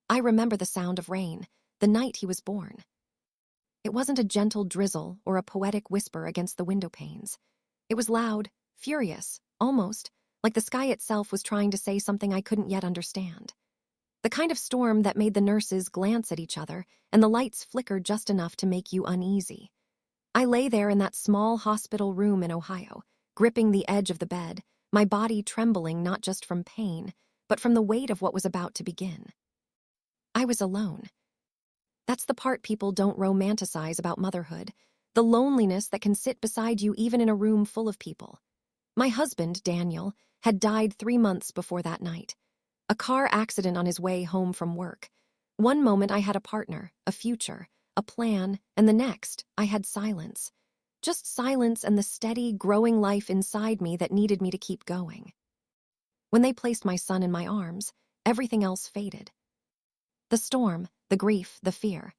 I remember the sound of rain, the night he was born. It wasn't a gentle drizzle or a poetic whisper against the window panes. It was loud, furious, almost like the sky itself was trying to say something I couldn't yet understand. The kind of storm that made the nurses glance at each other and the lights flicker just enough to make you uneasy. I lay there in that small hospital room in Ohio, gripping the edge of the bed, my body trembling not just from pain, but from the weight of what was about to begin. I was alone. That's the part people don't romanticize about motherhood, the loneliness that can sit beside you even in a room full of people. My husband, Daniel, had died 3 months before that night. A car accident on his way home from work. One moment I had a partner, a future, a plan, and the next I had silence. Just silence and the steady, growing life inside me that needed me to keep going. When they placed my son in my arms, everything else faded. The storm, the grief, the fear.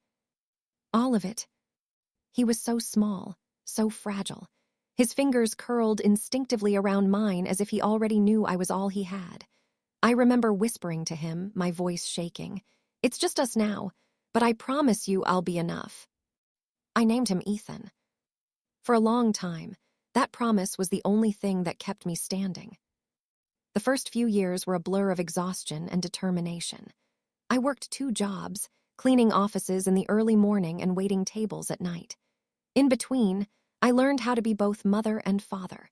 All of it. He was so small, so fragile. His fingers curled instinctively around mine as if he already knew I was all he had. I remember whispering to him, my voice shaking, "It's just us now, but I promise you I'll be enough." I named him Ethan. For a long time, that promise was the only thing that kept me standing. The first few years were a blur of exhaustion and determination. I worked 2 jobs, cleaning offices in the early morning and waiting tables at night. In between, I learned how to be both mother and father.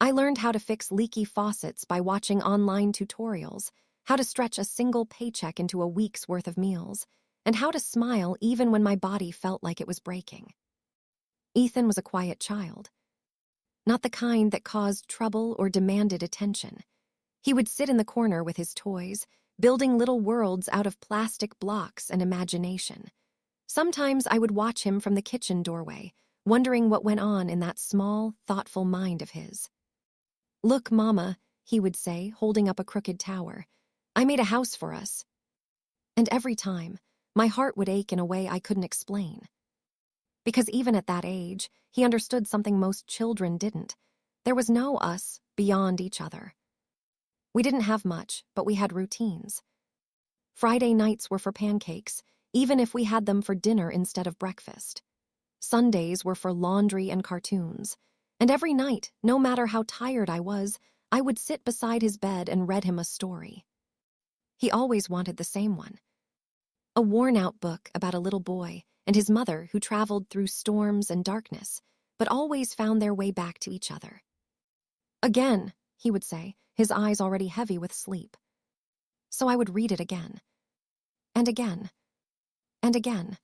I learned how to fix leaky faucets by watching online tutorials, how to stretch a single paycheck into a week's worth of meals, and how to smile even when my body felt like it was breaking. Ethan was a quiet child. Not the kind that caused trouble or demanded attention. He would sit in the corner with his toys, building little worlds out of plastic blocks and imagination. Sometimes I would watch him from the kitchen doorway, wondering what went on in that small, thoughtful mind of his. "Look, Mama," he would say, holding up a crooked tower. "I made a house for us." And every time, my heart would ache in a way I couldn't explain. Because even at that age, he understood something most children didn't. There was no us beyond each other. We didn't have much, but we had routines. Friday nights were for pancakes, even if we had them for dinner instead of breakfast. Sundays were for laundry and cartoons. And every night, no matter how tired I was, I would sit beside his bed and read him a story. He always wanted the same one. A worn-out book about a little boy and his mother who traveled through storms and darkness, but always found their way back to each other. "Again," he would say, his eyes already heavy with sleep. So I would read it again. And again. And again.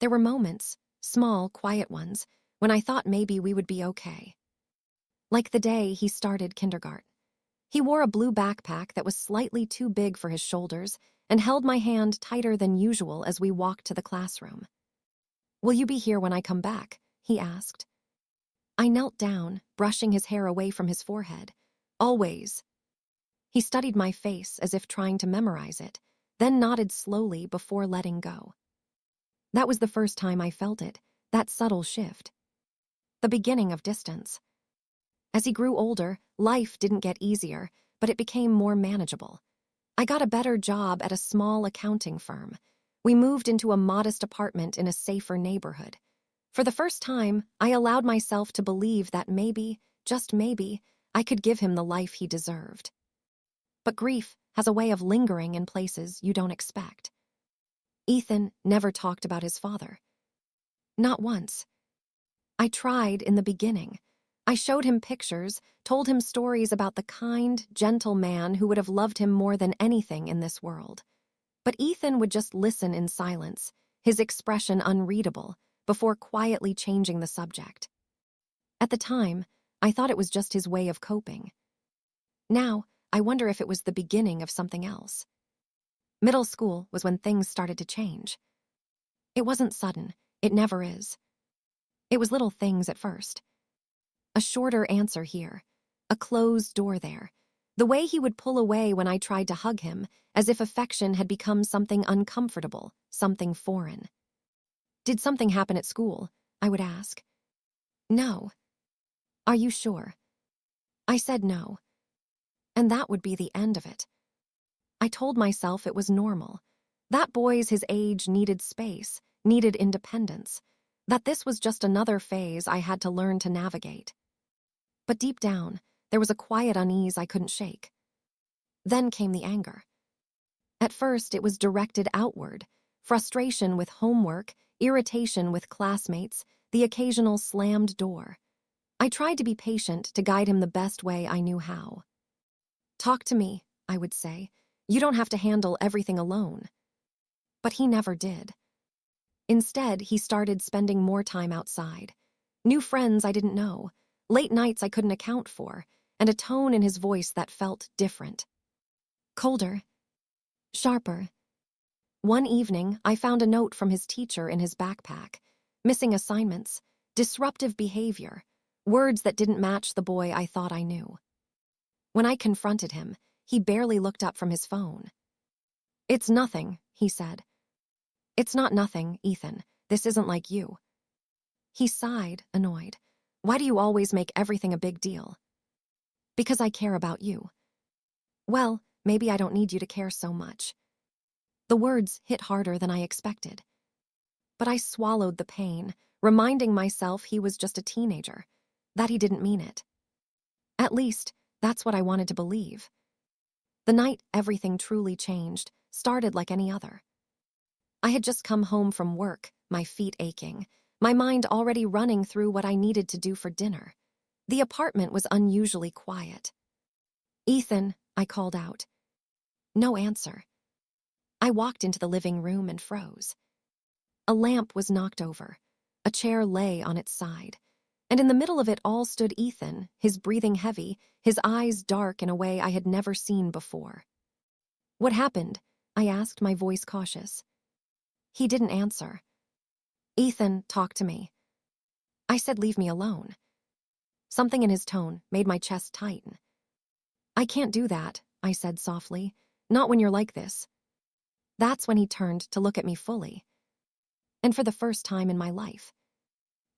There were moments, small, quiet ones, when I thought maybe we would be okay. Like the day he started kindergarten. He wore a blue backpack that was slightly too big for his shoulders and held my hand tighter than usual as we walked to the classroom. "Will you be here when I come back?" he asked. I knelt down, brushing his hair away from his forehead. "Always." He studied my face as if trying to memorize it, then nodded slowly before letting go. That was the first time I felt it, that subtle shift. The beginning of distance. As he grew older, life didn't get easier, but it became more manageable. I got a better job at a small accounting firm. We moved into a modest apartment in a safer neighborhood. For the first time, I allowed myself to believe that maybe, just maybe, I could give him the life he deserved. But grief has a way of lingering in places you don't expect. Ethan never talked about his father. Not once. I tried in the beginning. I showed him pictures, told him stories about the kind, gentle man who would have loved him more than anything in this world. But Ethan would just listen in silence, his expression unreadable, before quietly changing the subject. At the time, I thought it was just his way of coping. Now, I wonder if it was the beginning of something else. Middle school was when things started to change. It wasn't sudden, it never is. It was little things at first. A shorter answer here, a closed door there, the way he would pull away when I tried to hug him, as if affection had become something uncomfortable, something foreign. "Did something happen at school?" I would ask. "No." "Are you sure?" I said no. And that would be the end of it. I told myself it was normal. That boys his age needed space, needed independence, that this was just another phase I had to learn to navigate. But deep down, there was a quiet unease I couldn't shake. Then came the anger. At first, it was directed outward, frustration with homework, irritation with classmates, the occasional slammed door. I tried to be patient, to guide him the best way I knew how. "Talk to me," I would say. "You don't have to handle everything alone." But he never did. Instead, he started spending more time outside. New friends I didn't know, late nights I couldn't account for, and a tone in his voice that felt different. Colder. Sharper. One evening, I found a note from his teacher in his backpack. Missing assignments, disruptive behavior, words that didn't match the boy I thought I knew. When I confronted him, he barely looked up from his phone. "It's nothing," he said. "It's not nothing, Ethan. This isn't like you." He sighed, annoyed. "Why do you always make everything a big deal?" "Because I care about you." "Well, maybe I don't need you to care so much." The words hit harder than I expected. But I swallowed the pain, reminding myself he was just a teenager, that he didn't mean it. At least, that's what I wanted to believe. The night everything truly changed started like any other. I had just come home from work, my feet aching, my mind already running through what I needed to do for dinner. The apartment was unusually quiet. "Ethan," I called out. No answer. I walked into the living room and froze. A lamp was knocked over. A chair lay on its side. And in the middle of it all stood Ethan, his breathing heavy, his eyes dark in a way I had never seen before. "What happened?" I asked, my voice cautious. He didn't answer. "Ethan, talk to me." I said, "Leave me alone." Something in his tone made my chest tighten. "I can't do that," I said softly. "Not when you're like this." That's when he turned to look at me fully. And for the first time in my life,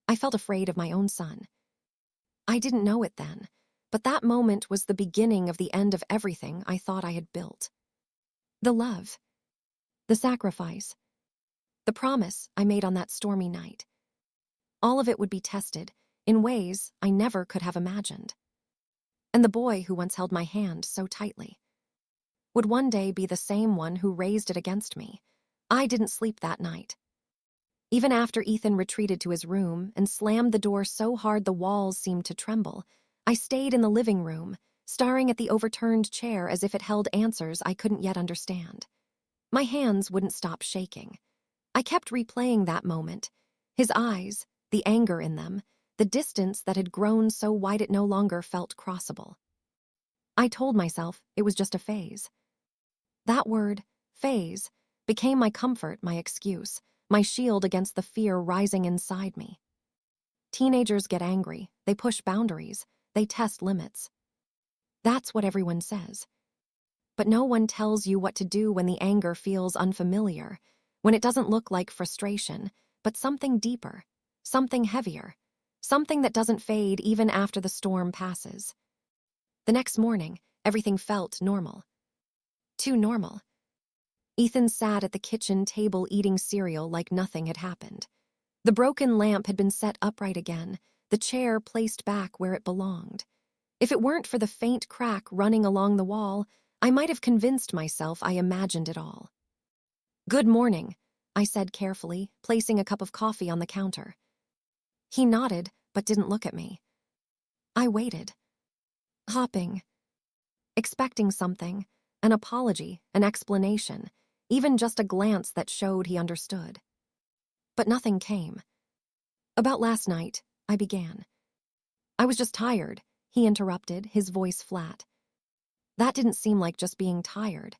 I felt afraid of my own son. I didn't know it then, but that moment was the beginning of the end of everything I thought I had built. The love, the sacrifice, the promise I made on that stormy night. All of it would be tested in ways I never could have imagined. And the boy who once held my hand so tightly would one day be the same one who raised it against me. I didn't sleep that night. Even after Ethan retreated to his room and slammed the door so hard the walls seemed to tremble, I stayed in the living room, staring at the overturned chair as if it held answers I couldn't yet understand. My hands wouldn't stop shaking. I kept replaying that moment, his eyes, the anger in them, the distance that had grown so wide it no longer felt crossable. I told myself it was just a phase. That word, phase, became my comfort, my excuse, my shield against the fear rising inside me. Teenagers get angry, they push boundaries, they test limits. That's what everyone says. But no one tells you what to do when the anger feels unfamiliar, when it doesn't look like frustration, but something deeper, something heavier, something that doesn't fade even after the storm passes. The next morning, everything felt normal. Too normal. Ethan sat at the kitchen table eating cereal like nothing had happened. The broken lamp had been set upright again, the chair placed back where it belonged. If it weren't for the faint crack running along the wall, I might have convinced myself I imagined it all. "Good morning," I said carefully, placing a cup of coffee on the counter. He nodded, but didn't look at me. I waited. Hopping. Expecting something, an apology, an explanation, even just a glance that showed he understood. But nothing came. "About last night," I began. "I was just tired," he interrupted, his voice flat. That didn't seem like just being tired.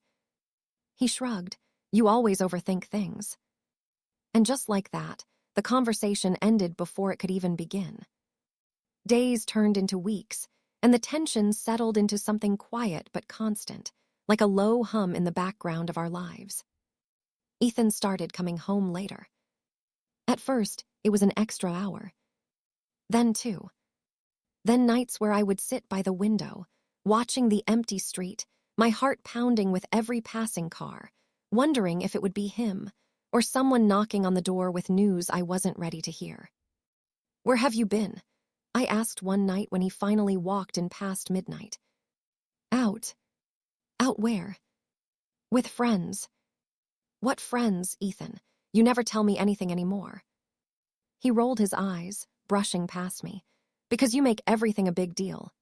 He shrugged. "You always overthink things." And just like that, the conversation ended before it could even begin. Days turned into weeks, and the tension settled into something quiet but constant, like a low hum in the background of our lives. Ethan started coming home later. At first, it was an extra hour. Then 2. Then nights where I would sit by the window, watching the empty street, my heart pounding with every passing car, wondering if it would be him or someone knocking on the door with news I wasn't ready to hear. "Where have you been?" I asked one night when he finally walked in past midnight. "Out." "Out where?" "With friends." "What friends, Ethan? You never tell me anything anymore." He rolled his eyes, brushing past me. "Because you make everything a big deal."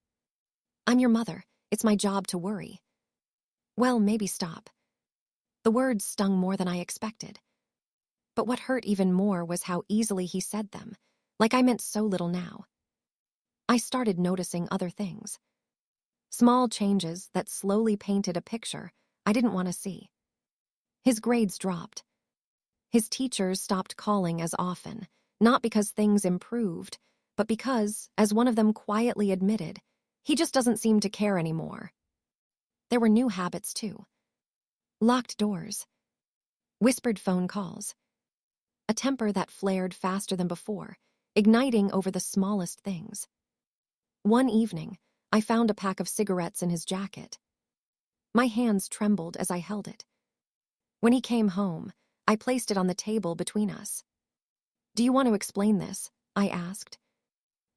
"I'm your mother. It's my job to worry." "Well, maybe stop." The words stung more than I expected. But what hurt even more was how easily he said them, like I meant so little now. I started noticing other things. Small changes that slowly painted a picture I didn't want to see. His grades dropped. His teachers stopped calling as often, not because things improved, but because, as one of them quietly admitted, he just doesn't seem to care anymore. There were new habits, too. Locked doors. Whispered phone calls. A temper that flared faster than before, igniting over the smallest things. One evening, I found a pack of cigarettes in his jacket. My hands trembled as I held it. When he came home, I placed it on the table between us. "Do you want to explain this?" I asked.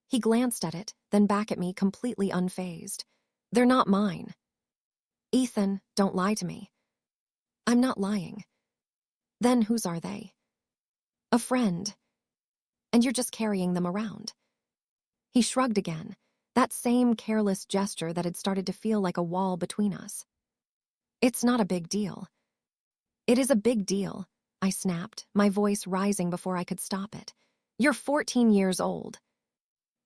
He glanced at it, then back at me completely unfazed. "They're not mine." "Ethan, don't lie to me." "I'm not lying." "Then whose are they?" "A friend." "And you're just carrying them around." He shrugged again, that same careless gesture that had started to feel like a wall between us. "It's not a big deal." "It is a big deal," I snapped, my voice rising before I could stop it. "You're 14 years old."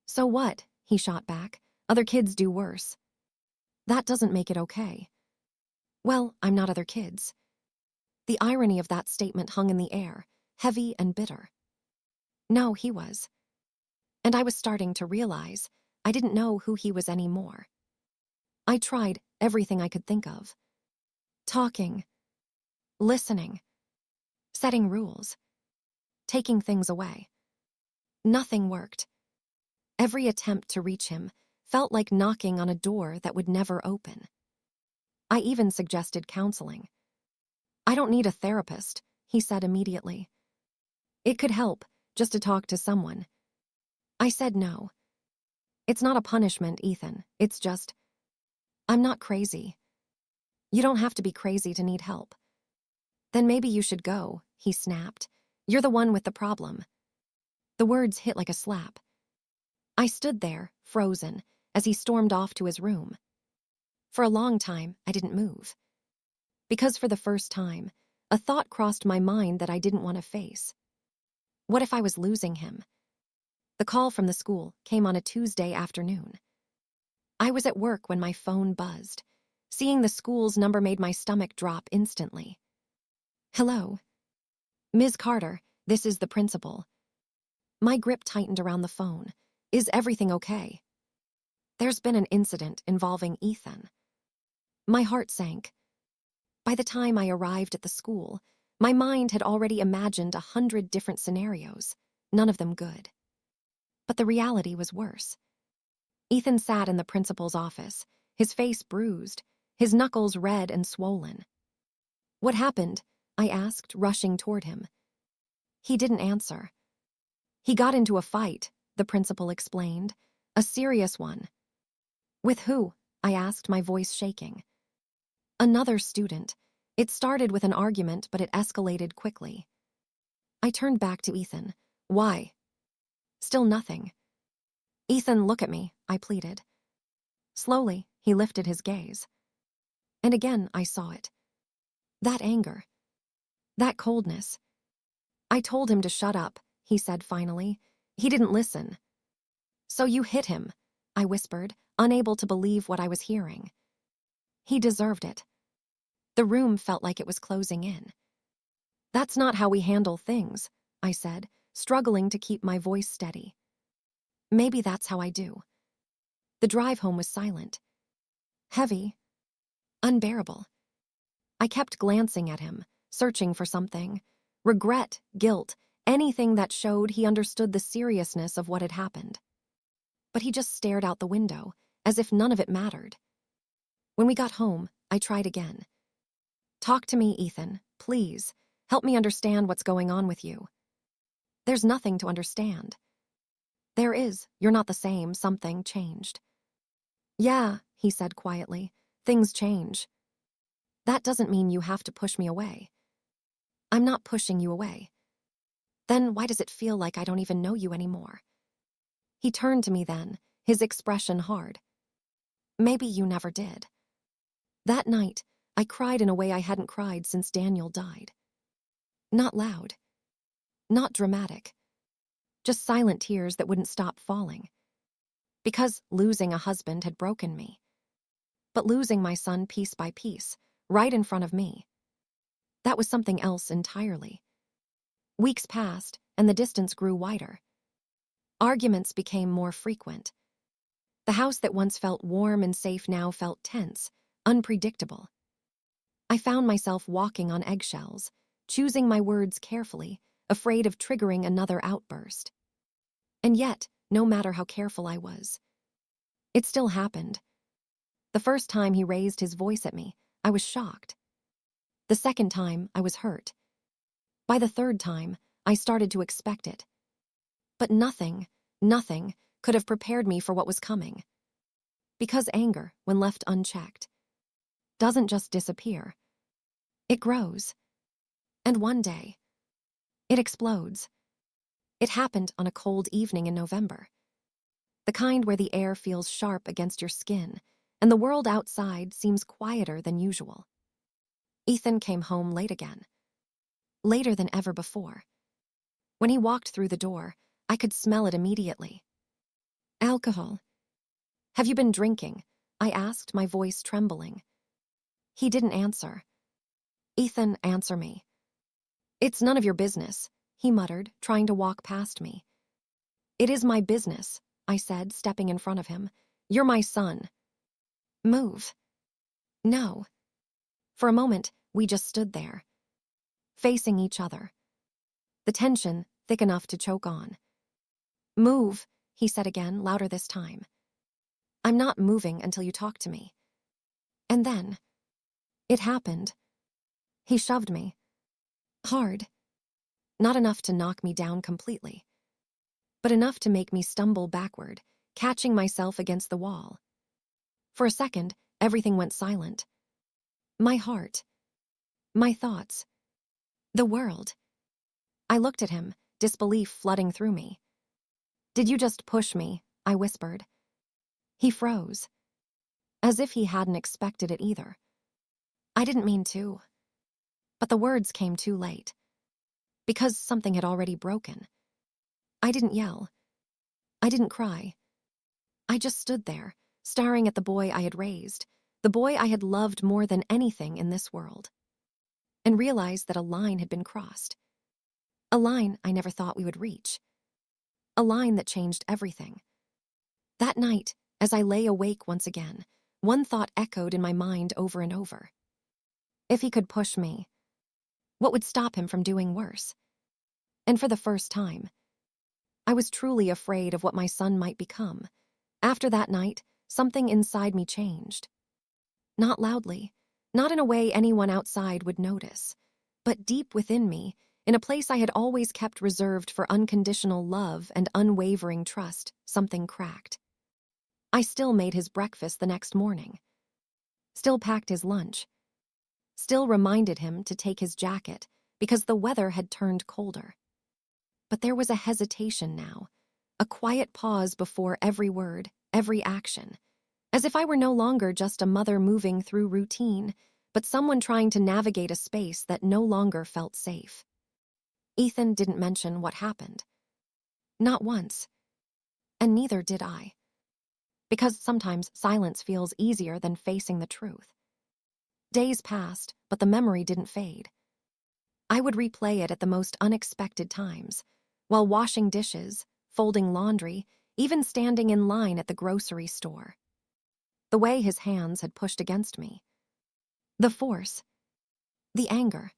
"So what?" he shot back. "Other kids do worse." "That doesn't make it okay." "Well, I'm not other kids." The irony of that statement hung in the air, heavy and bitter. No, he was. And I was starting to realize I didn't know who he was anymore. I tried everything I could think of. Talking, listening, setting rules, taking things away. Nothing worked. Every attempt to reach him felt like knocking on a door that would never open. I even suggested counseling. "I don't need a therapist," he said immediately. "It could help, just to talk to someone." I said no. "It's not a punishment, Ethan. It's just, I'm not crazy." "You don't have to be crazy to need help." "Then maybe you should go," he snapped. "You're the one with the problem." The words hit like a slap. I stood there, frozen, as he stormed off to his room. For a long time, I didn't move. Because for the first time, a thought crossed my mind that I didn't want to face. What if I was losing him? The call from the school came on a Tuesday afternoon. I was at work when my phone buzzed. Seeing the school's number made my stomach drop instantly. "Hello." "Ms. Carter, this is the principal." My grip tightened around the phone. "Is everything okay?" "There's been an incident involving Ethan." My heart sank. By the time I arrived at the school, my mind had already imagined 100 different scenarios, none of them good. But the reality was worse. Ethan sat in the principal's office, his face bruised, his knuckles red and swollen. "What happened?" I asked, rushing toward him. He didn't answer. "He got into a fight," the principal explained. "A serious one." "With who?" I asked, my voice shaking. "Another student. It started with an argument, but it escalated quickly." I turned back to Ethan. "Why?" Still nothing. "Ethan, look at me," I pleaded. Slowly, he lifted his gaze. And again, I saw it. That anger. That coldness. "I told him to shut up," he said finally. "He didn't listen." "So you hit him," I whispered, unable to believe what I was hearing. "He deserved it." The room felt like it was closing in. "That's not how we handle things," I said, struggling to keep my voice steady. "Maybe that's how I do." The drive home was silent. Heavy. Unbearable. I kept glancing at him, searching for something. Regret, guilt, anything that showed he understood the seriousness of what had happened. But he just stared out the window, as if none of it mattered. When we got home, I tried again. "Talk to me, Ethan. Please, help me understand what's going on with you. There's nothing to understand. There is, you're not the same, something changed. Yeah, he said quietly, things change. That doesn't mean you have to push me away. I'm not pushing you away. Then why does it feel like I don't even know you anymore? He turned to me then, his expression hard. Maybe you never did. That night, I cried in a way I hadn't cried since Daniel died. Not loud. Not dramatic. Just silent tears that wouldn't stop falling. Because losing a husband had broken me. But losing my son piece by piece, right in front of me, that was something else entirely. Weeks passed, and the distance grew wider. Arguments became more frequent. The house that once felt warm and safe now felt tense, unpredictable. I found myself walking on eggshells, choosing my words carefully, afraid of triggering another outburst. And yet, no matter how careful I was, it still happened. The first time he raised his voice at me, I was shocked. The second time, I was hurt. By the third time, I started to expect it. But nothing could have prepared me for what was coming. Because anger, when left unchecked, doesn't just disappear. It grows. And one day, it explodes. It happened on a cold evening in November. The kind where the air feels sharp against your skin, and the world outside seems quieter than usual. Ethan came home late again. Later than ever before. When he walked through the door, I could smell it immediately. Alcohol. Have you been drinking? I asked, my voice trembling. He didn't answer. Ethan, answer me. It's none of your business, he muttered, trying to walk past me. It is my business, I said, stepping in front of him. You're my son. Move. No. For a moment, we just stood there, facing each other. The tension thick enough to choke on. Move, he said again, louder this time. I'm not moving until you talk to me. And then, it happened. He shoved me. Hard. Not enough to knock me down completely, but enough to make me stumble backward, catching myself against the wall. For a second, everything went silent. My heart. My thoughts. The world. I looked at him, disbelief flooding through me. Did you just push me? I whispered. He froze, as if he hadn't expected it either. I didn't mean to. But the words came too late. Because something had already broken. I didn't yell. I didn't cry. I just stood there, staring at the boy I had raised, the boy I had loved more than anything in this world, and realized that a line had been crossed. A line I never thought we would reach. A line that changed everything. That night, as I lay awake once again, one thought echoed in my mind over and over. If he could push me, what would stop him from doing worse? And for the first time, I was truly afraid of what my son might become. After that night, something inside me changed. Not loudly, not in a way anyone outside would notice, but deep within me, in a place I had always kept reserved for unconditional love and unwavering trust, something cracked. I still made his breakfast the next morning. Still packed his lunch. Still reminded him to take his jacket because the weather had turned colder. But there was a hesitation now, a quiet pause before every word, every action, as if I were no longer just a mother moving through routine, but someone trying to navigate a space that no longer felt safe. Ethan didn't mention what happened. Not once. And neither did I. Because sometimes silence feels easier than facing the truth. Days passed, but the memory didn't fade. I would replay it at the most unexpected times, while washing dishes, folding laundry, even standing in line at the grocery store. The way his hands had pushed against me. The force. The anger.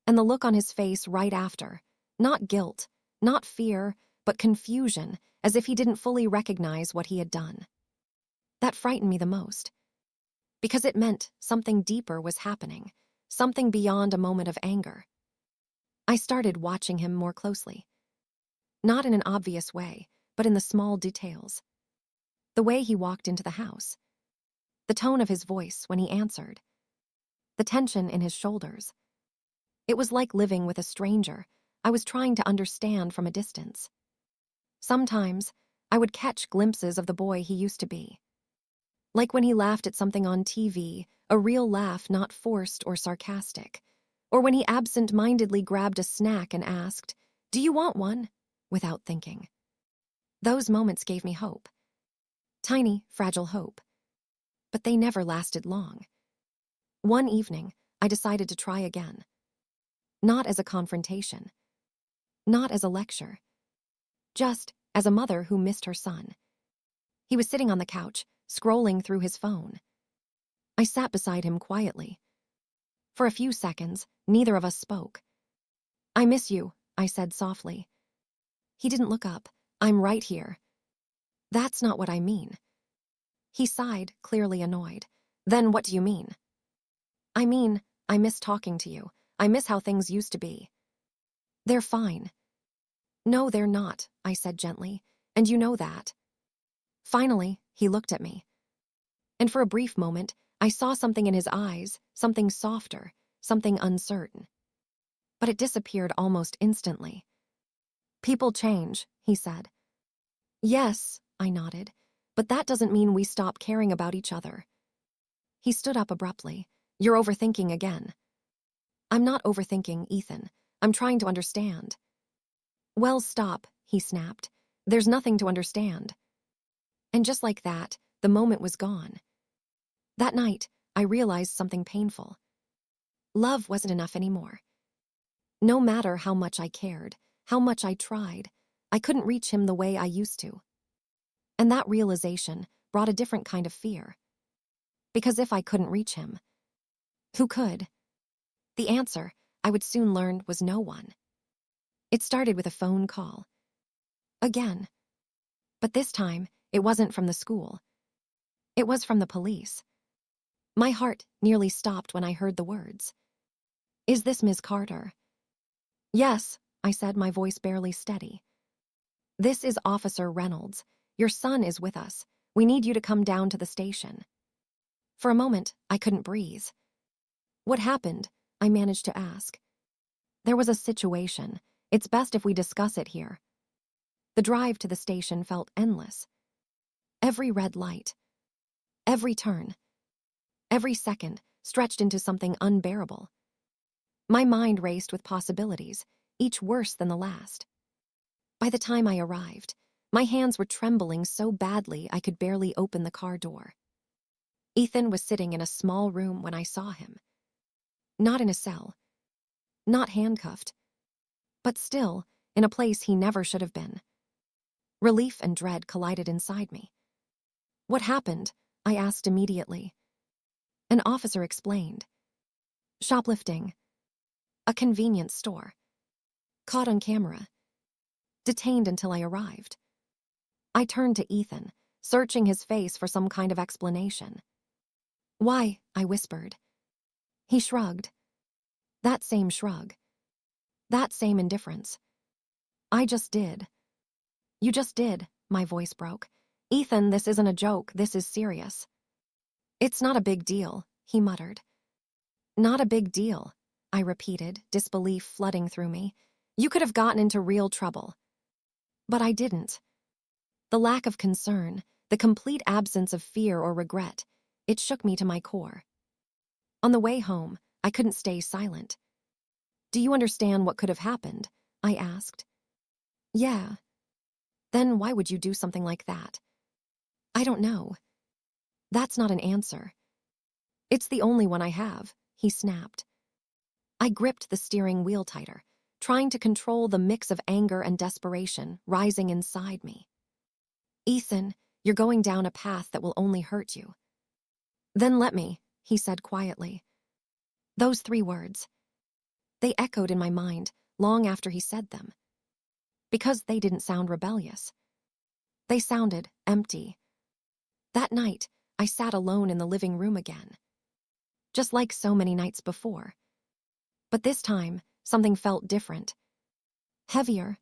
And the look on his face right after. Not guilt, not fear, but confusion, as if he didn't fully recognize what he had done. That frightened me the most. Because it meant something deeper was happening. something beyond a moment of anger. I started watching him more closely. Not in an obvious way, but in the small details. The way he walked into the house. The tone of his voice when he answered. The tension in his shoulders. It was like living with a stranger I was trying to understand from a distance. Sometimes, I would catch glimpses of the boy he used to be. Like when he laughed at something on TV, a real laugh not forced or sarcastic. Or when he absent-mindedly grabbed a snack and asked, "Do you want one?" without thinking. Those moments gave me hope. Tiny, fragile hope. But they never lasted long. One evening, I decided to try again. Not as a confrontation. Not as a lecture. Just as a mother who missed her son. He was sitting on the couch, scrolling through his phone. I sat beside him quietly. For a few seconds, neither of us spoke. "I miss you," I said softly. He didn't look up. "I'm right here." "That's not what I mean." He sighed, clearly annoyed. "Then what do you mean?" "I mean, I miss talking to you. I miss how things used to be." "They're fine." "No, they're not," I said gently, "and you know that." Finally, he looked at me. And for a brief moment, I saw something in his eyes, something softer, something uncertain. But it disappeared almost instantly. "People change," he said. "Yes," I nodded, "but that doesn't mean we stop caring about each other." He stood up abruptly. "You're overthinking again." "I'm not overthinking, Ethan. I'm trying to understand." "Well, stop," he snapped. "There's nothing to understand." And just like that, the moment was gone. That night, I realized something painful. Love wasn't enough anymore. No matter how much I cared, how much I tried, I couldn't reach him the way I used to. And that realization brought a different kind of fear. Because if I couldn't reach him, who could? The answer, I would soon learn, was no one. It started with a phone call. Again. But this time, it wasn't from the school. It was from the police. My heart nearly stopped when I heard the words. "Is this Ms. Carter?" "Yes," I said, my voice barely steady. "This is Officer Reynolds. Your son is with us. We need you to come down to the station." For a moment, I couldn't breathe. "What happened?" I managed to ask. "There was a situation. It's best if we discuss it here." The drive to the station felt endless. Every red light. Every turn. Every second stretched into something unbearable. My mind raced with possibilities, each worse than the last. By the time I arrived, my hands were trembling so badly I could barely open the car door. Ethan was sitting in a small room when I saw him. Not in a cell. Not handcuffed. But still, in a place he never should have been. Relief and dread collided inside me. "What happened?" I asked immediately. An officer explained. "Shoplifting. A convenience store. Caught on camera. Detained until I arrived." I turned to Ethan, searching his face for some kind of explanation. "Why?" I whispered. He shrugged. That same shrug. That same indifference. "I just did." "You just did," my voice broke. "Ethan, this isn't a joke, this is serious." "It's not a big deal," he muttered. "Not a big deal," I repeated, disbelief flooding through me. "You could have gotten into real trouble." But I didn't. The lack of concern, the complete absence of fear or regret, it shook me to my core. On the way home, I couldn't stay silent. "Do you understand what could have happened?" I asked. "Yeah." "Then why would you do something like that?" "I don't know." "That's not an answer." "It's the only one I have," he snapped. I gripped the steering wheel tighter, trying to control the mix of anger and desperation rising inside me. "Ethan, you're going down a path that will only hurt you." "Then let me," he said quietly. Those 3 words. They echoed in my mind long after he said them. Because they didn't sound rebellious. They sounded empty. That night, I sat alone in the living room again. just like so many nights before. But this time, something felt different. Heavier.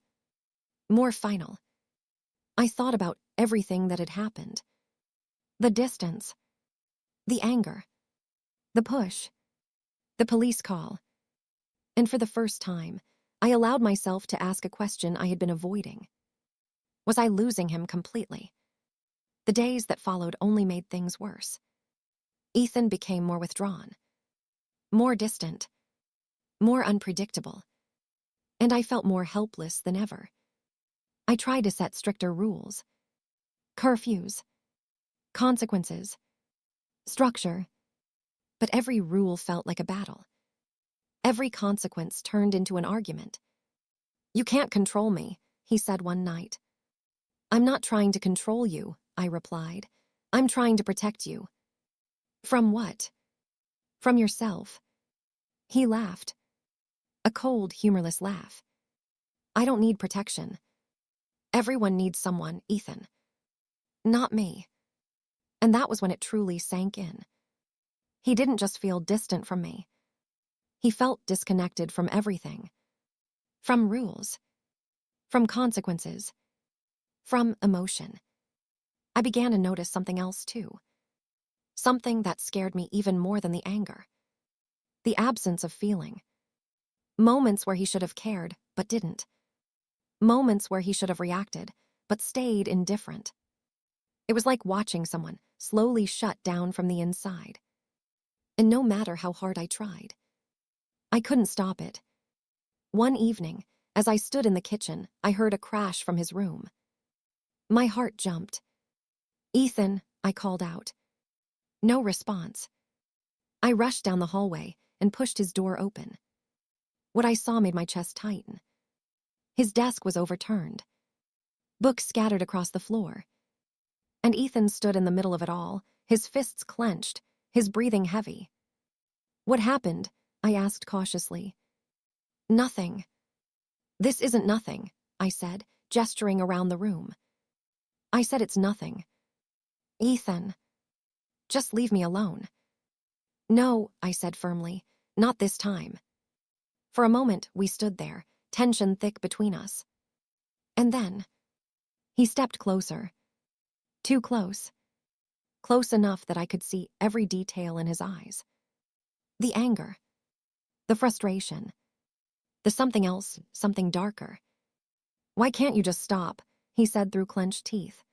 More final. I thought about everything that had happened. The distance. The anger. The push. The police call. And for the first time, I allowed myself to ask a question I had been avoiding. Was I losing him completely? The days that followed only made things worse. Ethan became more withdrawn, more distant, more unpredictable, and I felt more helpless than ever. I tried to set stricter rules, curfews, consequences, structure, but every rule felt like a battle. Every consequence turned into an argument. "You can't control me," he said one night. "I'm not trying to control you," I replied. "I'm trying to protect you." "From what?" "From yourself." He laughed. A cold, humorless laugh. "I don't need protection. Everyone needs someone, Ethan. Not me." And that was when it truly sank in. He didn't just feel distant from me. He felt disconnected from everything. From rules. From consequences. From emotion. I began to notice something else too. Something that scared me even more than the anger. The absence of feeling. Moments where he should have cared, but didn't. Moments where he should have reacted, but stayed indifferent. It was like watching someone slowly shut down from the inside. And no matter how hard I tried, I couldn't stop it. One evening, as I stood in the kitchen, I heard a crash from his room. My heart jumped. "Ethan," I called out. No response. I rushed down the hallway and pushed his door open. What I saw made my chest tighten. His desk was overturned. Books scattered across the floor. And Ethan stood in the middle of it all, his fists clenched, his breathing heavy. "What happened?" I asked cautiously. "Nothing." "This isn't nothing," I said, gesturing around the room. "I said it's nothing." "Ethan, just leave me alone." "No," I said firmly, "not this time." For a moment, we stood there, tension thick between us. And then, he stepped closer. Too close. Close enough that I could see every detail in his eyes. The anger. The frustration. The something else, something darker. "Why can't you just stop?" he said through clenched teeth.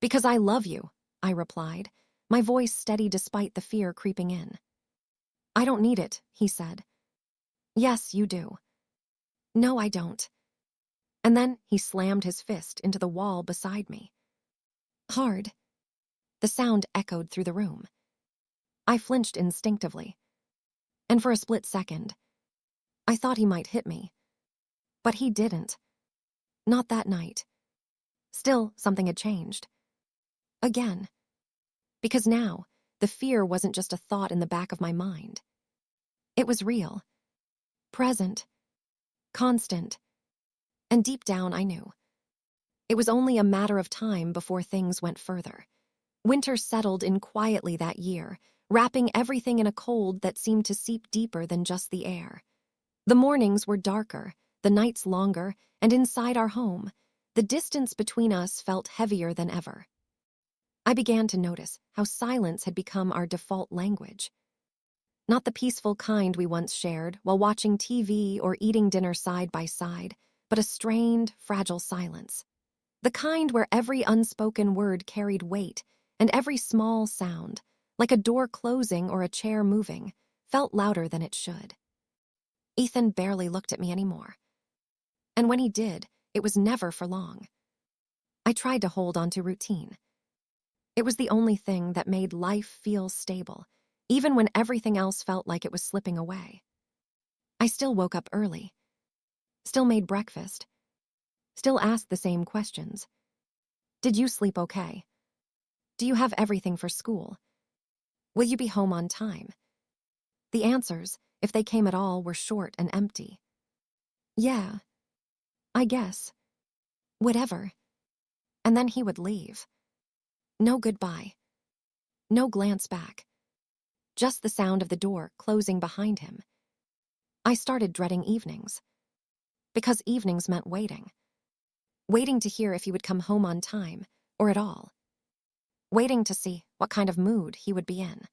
"Because I love you," I replied, my voice steady despite the fear creeping in. "I don't need it," he said. "Yes, you do." "No, I don't." And then he slammed his fist into the wall beside me. Hard. The sound echoed through the room. I flinched instinctively. And for a split second, I thought he might hit me. But he didn't. Not that night. Still, something had changed. Again. Because now, the fear wasn't just a thought in the back of my mind. It was real. Present. Constant. And deep down, I knew. It was only a matter of time before things went further. Winter settled in quietly that year, wrapping everything in a cold that seemed to seep deeper than just the air. The mornings were darker, the nights longer, and inside our home, the distance between us felt heavier than ever. I began to notice how silence had become our default language. Not the peaceful kind we once shared while watching TV or eating dinner side by side, but a strained, fragile silence. The kind where every unspoken word carried weight, and every small sound, like a door closing or a chair moving, felt louder than it should. Ethan barely looked at me anymore. And when he did, it was never for long. I tried to hold on to routine. It was the only thing that made life feel stable, even when everything else felt like it was slipping away. I still woke up early. Still made breakfast. Still asked the same questions. Did you sleep okay? Do you have everything for school? Will you be home on time? The answers, if they came at all, were short and empty. Yeah, I guess. Whatever. And then he would leave. No goodbye. No glance back. just the sound of the door closing behind him. I started dreading evenings. Because evenings meant waiting. Waiting to hear if he would come home on time, or at all. Waiting to see what kind of mood he would be in.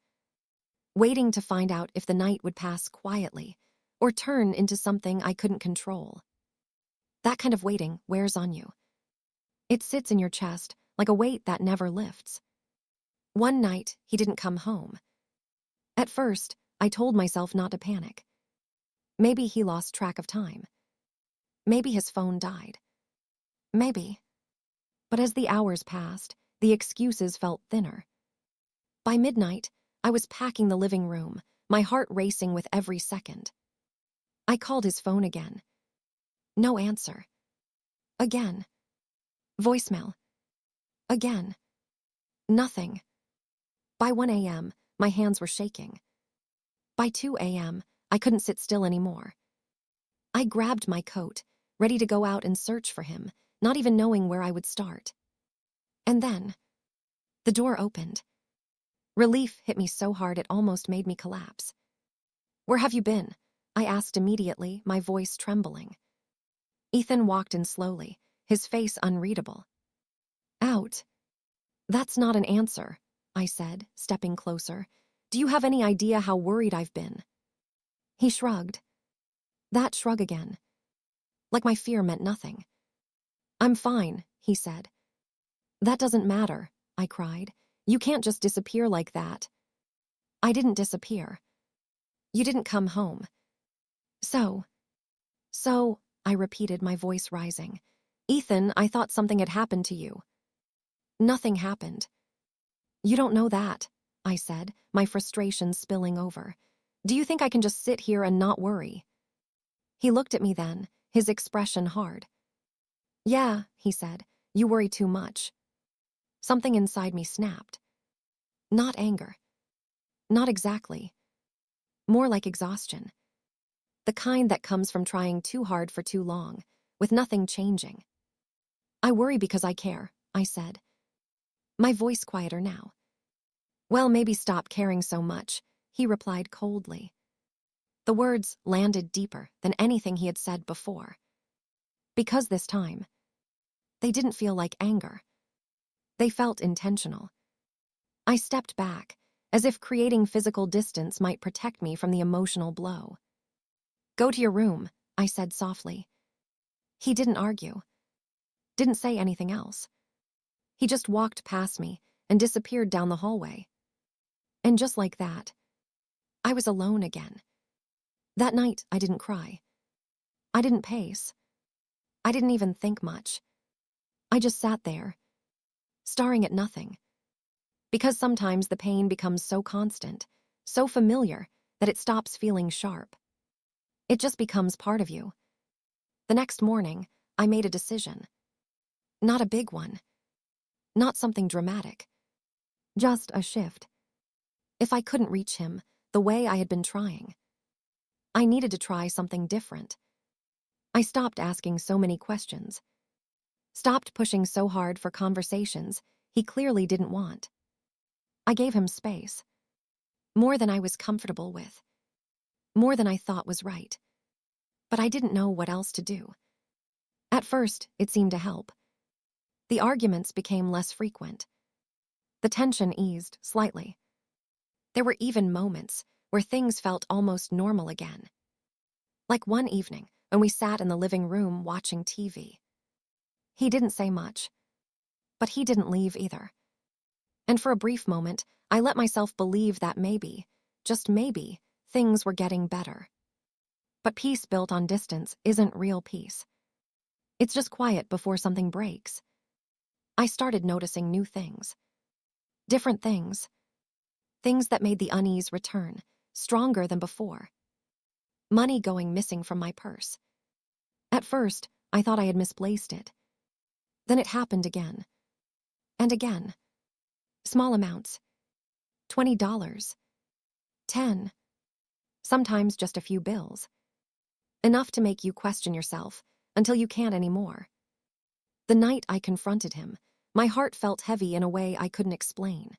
Waiting to find out if the night would pass quietly, or turn into something I couldn't control. That kind of waiting wears on you. It sits in your chest like a weight that never lifts. One night, he didn't come home. At first, I told myself not to panic. Maybe he lost track of time. Maybe his phone died. Maybe. But as the hours passed, the excuses felt thinner. By midnight, I was packing the living room, my heart racing with every second. I called his phone again. No answer. Again. Voicemail. Again. Nothing. By 1 a.m., my hands were shaking. By 2 a.m., I couldn't sit still anymore. I grabbed my coat, ready to go out and search for him, not even knowing where I would start. And then, the door opened. Relief hit me so hard it almost made me collapse. "Where have you been?" I asked immediately, my voice trembling. Ethan walked in slowly, his face unreadable. "Out." "That's not an answer," I said, stepping closer. "Do you have any idea how worried I've been?" He shrugged. That shrug again. Like my fear meant nothing. "I'm fine," he said. "That doesn't matter," I cried. "You can't just disappear like that." "I didn't disappear. You didn't come home." So, I repeated, my voice rising. "Ethan, I thought something had happened to you." "Nothing happened." "You don't know that," I said, my frustration spilling over. "Do you think I can just sit here and not worry?" He looked at me then, his expression hard. "Yeah," he said, "you worry too much." Something inside me snapped. Not anger. Not exactly. More like exhaustion. The kind that comes from trying too hard for too long, with nothing changing. "I worry because I care," I said. My voice quieter now. "Well, maybe stop caring so much," he replied coldly. The words landed deeper than anything he had said before. Because this time, they didn't feel like anger. They felt intentional. I stepped back, as if creating physical distance might protect me from the emotional blow. "Go to your room," I said softly. He didn't argue. Didn't say anything else. He just walked past me and disappeared down the hallway. And just like that, I was alone again. That night, I didn't cry. I didn't pace. I didn't even think much. I just sat there, staring at nothing. Because sometimes the pain becomes so constant, so familiar, that it stops feeling sharp. It just becomes part of you. The next morning, I made a decision. Not a big one. Not something dramatic. Just a shift. If I couldn't reach him the way I had been trying, I needed to try something different. I stopped asking so many questions. Stopped pushing so hard for conversations he clearly didn't want. I gave him space. More than I was comfortable with. More than I thought was right. But I didn't know what else to do. At first, it seemed to help. The arguments became less frequent. The tension eased slightly. There were even moments where things felt almost normal again. Like one evening when we sat in the living room watching TV. He didn't say much, but he didn't leave either. And for a brief moment, I let myself believe that maybe, just maybe, things were getting better. But peace built on distance isn't real peace. It's just quiet before something breaks. I started noticing new things. Different things. Things that made the unease return, stronger than before. Money going missing from my purse. At first, I thought I had misplaced it. Then it happened again. And again. Small amounts. $20. 10. Sometimes just a few bills. Enough to make you question yourself until you can't anymore. The night I confronted him, my heart felt heavy in a way I couldn't explain.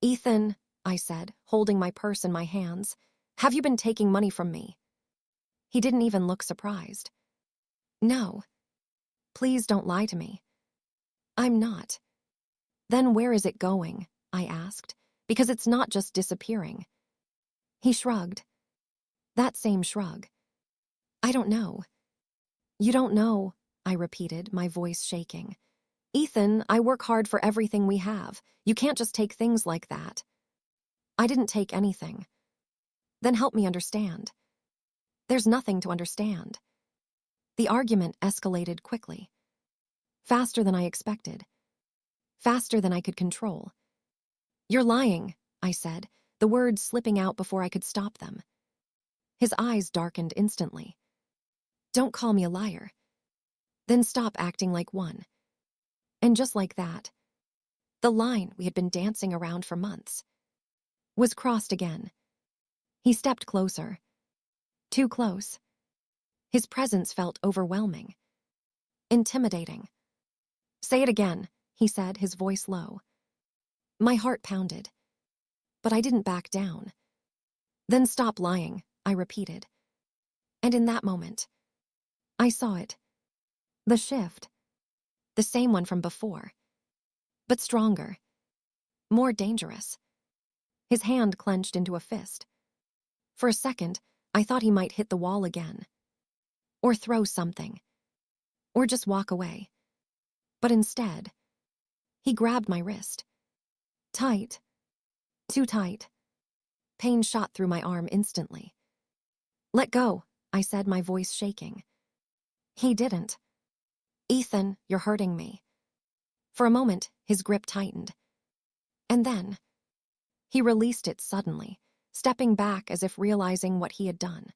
"Ethan," I said, holding my purse in my hands. Have you been taking money from me? He didn't even look surprised. No. Please don't lie to me. I'm not. Then where is it going? I asked, because it's not just disappearing. He shrugged. That same shrug. I don't know. You don't know, I repeated, my voice shaking. Ethan, I work hard for everything we have. You can't just take things like that. I didn't take anything. Then help me understand. There's nothing to understand. The argument escalated quickly. Faster than I expected. Faster than I could control. You're lying, I said, the words slipping out before I could stop them. His eyes darkened instantly. Don't call me a liar. Then stop acting like one. And just like that, the line we had been dancing around for months was crossed again. He stepped closer. Too close. His presence felt overwhelming. Intimidating. Say it again, he said, his voice low. My heart pounded. But I didn't back down. Then stop lying, I repeated. And in that moment, I saw it. The shift. The same one from before. But stronger. More dangerous. His hand clenched into a fist. For a second, I thought he might hit the wall again. Or throw something. Or just walk away. But instead, he grabbed my wrist. Tight. Too tight. Pain shot through my arm instantly. Let go, I said, my voice shaking. He didn't. Ethan, you're hurting me. For a moment, his grip tightened. And then, he released it suddenly, stepping back as if realizing what he had done.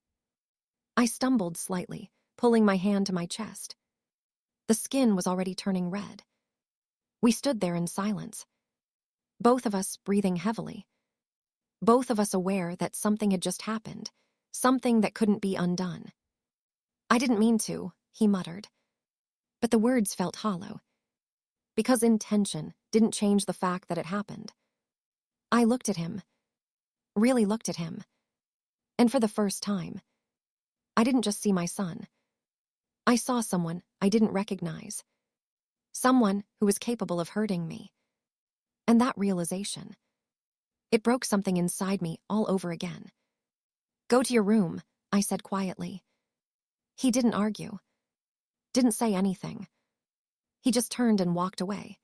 I stumbled slightly, pulling my hand to my chest. The skin was already turning red. We stood there in silence, both of us breathing heavily, both of us aware that something had just happened, something that couldn't be undone. I didn't mean to, he muttered, but the words felt hollow, because intention didn't change the fact that it happened. I looked at him, really looked at him, and for the first time, I didn't just see my son. I saw someone I didn't recognize, someone who was capable of hurting me. And that realization, it broke something inside me all over again. Go to your room, I said quietly. He didn't argue, didn't say anything. He just turned and walked away.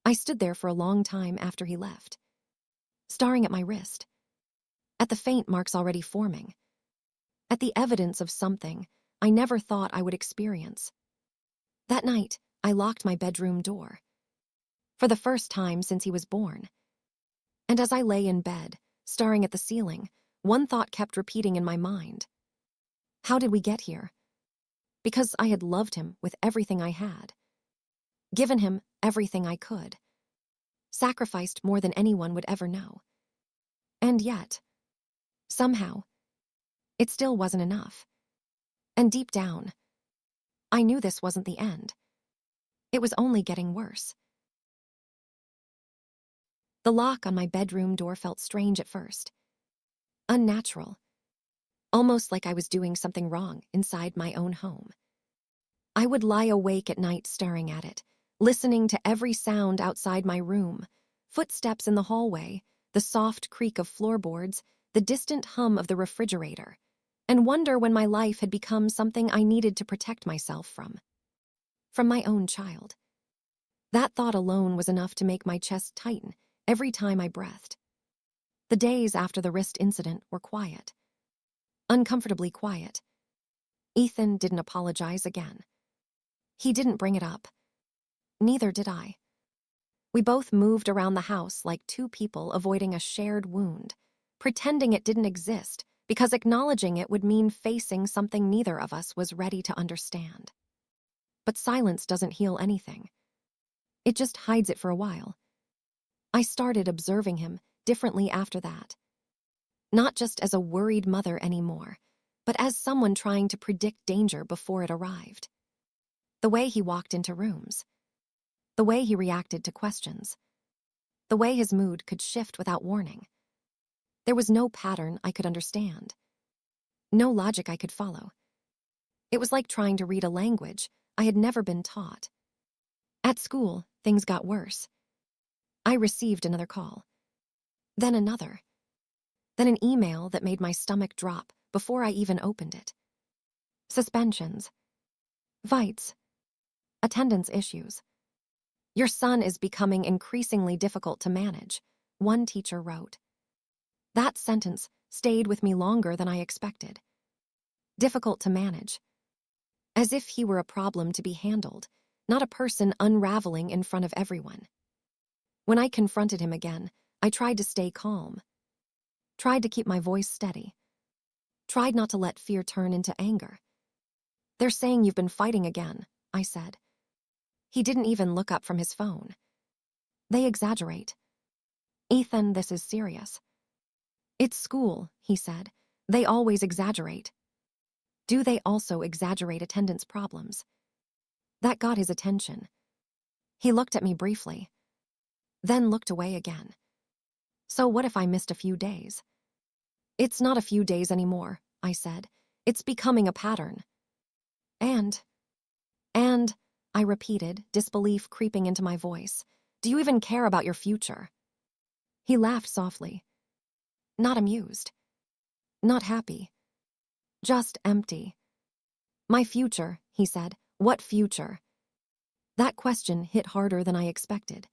I stood there for a long time after he left, staring at my wrist, at the faint marks already forming, at the evidence of something I never thought I would experience. That night, I locked my bedroom door, for the first time since he was born. And as I lay in bed, staring at the ceiling, one thought kept repeating in my mind. How did we get here? Because I had loved him with everything I had, given him everything I could, sacrificed more than anyone would ever know. And yet, somehow, it still wasn't enough. And deep down, I knew this wasn't the end. It was only getting worse. The lock on my bedroom door felt strange at first. Unnatural. Almost like I was doing something wrong inside my own home. I would lie awake at night staring at it, listening to every sound outside my room, footsteps in the hallway, the soft creak of floorboards, the distant hum of the refrigerator, and wonder when my life had become something I needed to protect myself from my own child. That thought alone was enough to make my chest tighten every time I breathed. The days after the wrist incident were quiet. Uncomfortably quiet. Ethan didn't apologize again. He didn't bring it up. Neither did I. We both moved around the house like two people avoiding a shared wound, pretending it didn't exist because acknowledging it would mean facing something neither of us was ready to understand. But silence doesn't heal anything. It just hides it for a while. I started observing him differently after that. Not just as a worried mother anymore, but as someone trying to predict danger before it arrived. The way he walked into rooms. The way he reacted to questions. The way his mood could shift without warning. There was no pattern I could understand. No logic I could follow. It was like trying to read a language I had never been taught. At school, things got worse. I received another call. Then another. Then an email that made my stomach drop before I even opened it. Suspensions. Fights. Attendance issues. Your son is becoming increasingly difficult to manage, one teacher wrote. That sentence stayed with me longer than I expected. Difficult to manage. As if he were a problem to be handled, not a person unraveling in front of everyone. When I confronted him again, I tried to stay calm. Tried to keep my voice steady. Tried not to let fear turn into anger. They're saying you've been fighting again, I said. He didn't even look up from his phone. They exaggerate. Ethan, this is serious. It's school, he said. They always exaggerate. Do they also exaggerate attendance problems? That got his attention. He looked at me briefly, then looked away again. So what if I missed a few days? It's not a few days anymore, I said. It's becoming a pattern. And, I repeated, disbelief creeping into my voice. Do you even care about your future? He laughed softly. Not amused. Not happy. Just empty. My future, he said. What future? That question hit harder than I expected.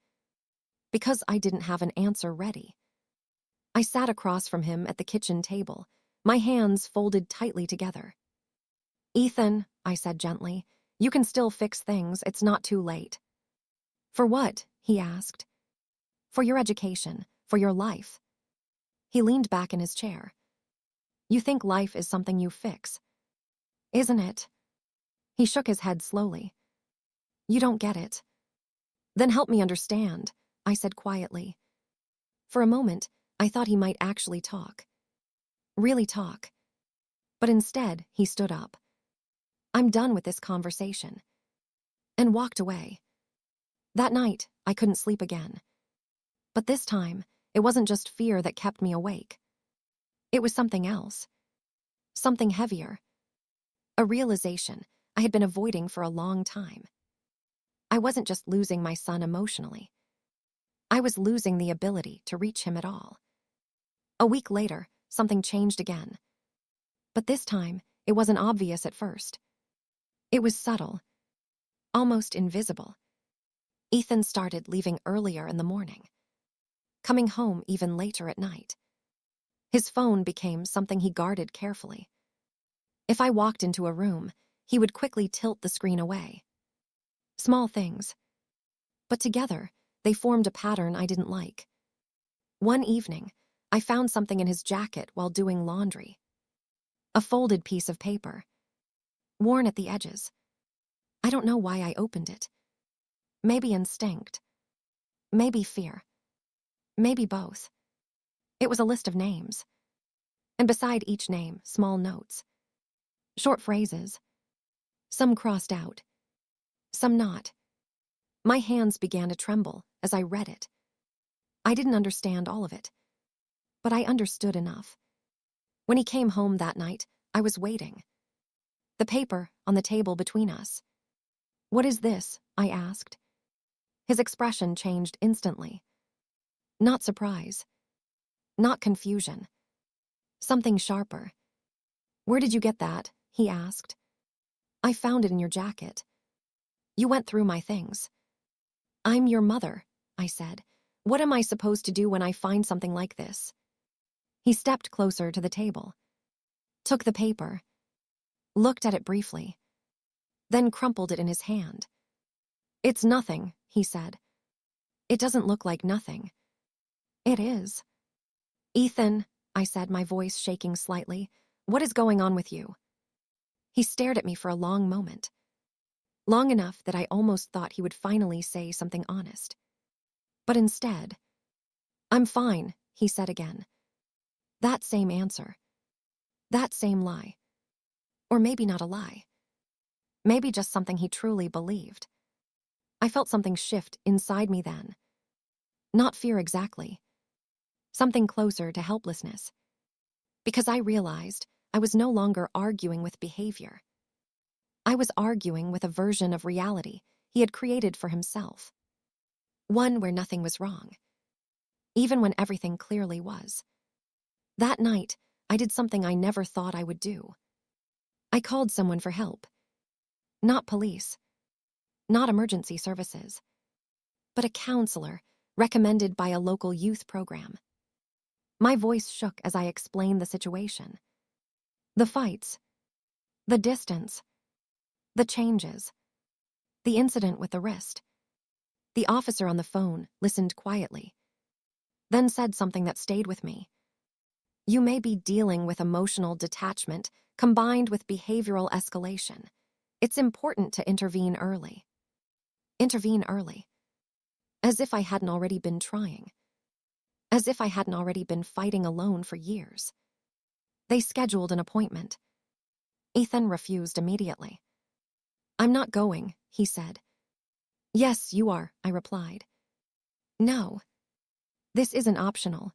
Because I didn't have an answer ready. I sat across from him at the kitchen table, my hands folded tightly together. Ethan, I said gently, you can still fix things, it's not too late. For what? He asked. For your education, for your life. He leaned back in his chair. You think life is something you fix. Isn't it? He shook his head slowly. You don't get it. Then help me understand, I said quietly. For a moment, I thought he might actually talk. Really talk. But instead, he stood up. I'm done with this conversation. And walked away. That night, I couldn't sleep again. But this time, it wasn't just fear that kept me awake. It was something else. Something heavier. A realization I had been avoiding for a long time. I wasn't just losing my son emotionally. I was losing the ability to reach him at all. A week later, something changed again. But this time, it wasn't obvious at first. It was subtle. Almost invisible. Ethan started leaving earlier in the morning. Coming home even later at night. His phone became something he guarded carefully. If I walked into a room, he would quickly tilt the screen away. Small things. But together, they formed a pattern I didn't like. One evening, I found something in his jacket while doing laundry. A folded piece of paper. Worn at the edges. I don't know why I opened it. Maybe instinct. Maybe fear. Maybe both. It was a list of names. And beside each name, small notes. Short phrases. Some crossed out. Some not. My hands began to tremble as I read it. I didn't understand all of it. But I understood enough. When he came home that night, I was waiting. The paper on the table between us. What is this? I asked. His expression changed instantly. Not surprise. Not confusion. Something sharper. Where did you get that? He asked. I found it in your jacket. You went through my things. I'm your mother, I said. What am I supposed to do when I find something like this? He stepped closer to the table. Took the paper. Looked at it briefly. Then crumpled it in his hand. It's nothing, he said. It doesn't look like nothing. It is. Ethan, I said, my voice shaking slightly, what is going on with you? He stared at me for a long moment. Long enough that I almost thought he would finally say something honest. But instead, I'm fine, he said again. That same answer. That same lie. Or maybe not a lie. Maybe just something he truly believed. I felt something shift inside me then. Not fear exactly. Something closer to helplessness. Because I realized I was no longer arguing with behavior. I was arguing with a version of reality he had created for himself. One where nothing was wrong, even when everything clearly was. That night, I did something I never thought I would do. I called someone for help. Not police, not emergency services, but a counselor recommended by a local youth program. My voice shook as I explained the situation. The fights, the distance, the changes, the incident with the wrist. The officer on the phone listened quietly, then said something that stayed with me. You may be dealing with emotional detachment combined with behavioral escalation. It's important to intervene early. Intervene early. As if I hadn't already been trying. As if I hadn't already been fighting alone for years. They scheduled an appointment. Ethan refused immediately. I'm not going, he said. Yes, you are, I replied. No. This isn't optional.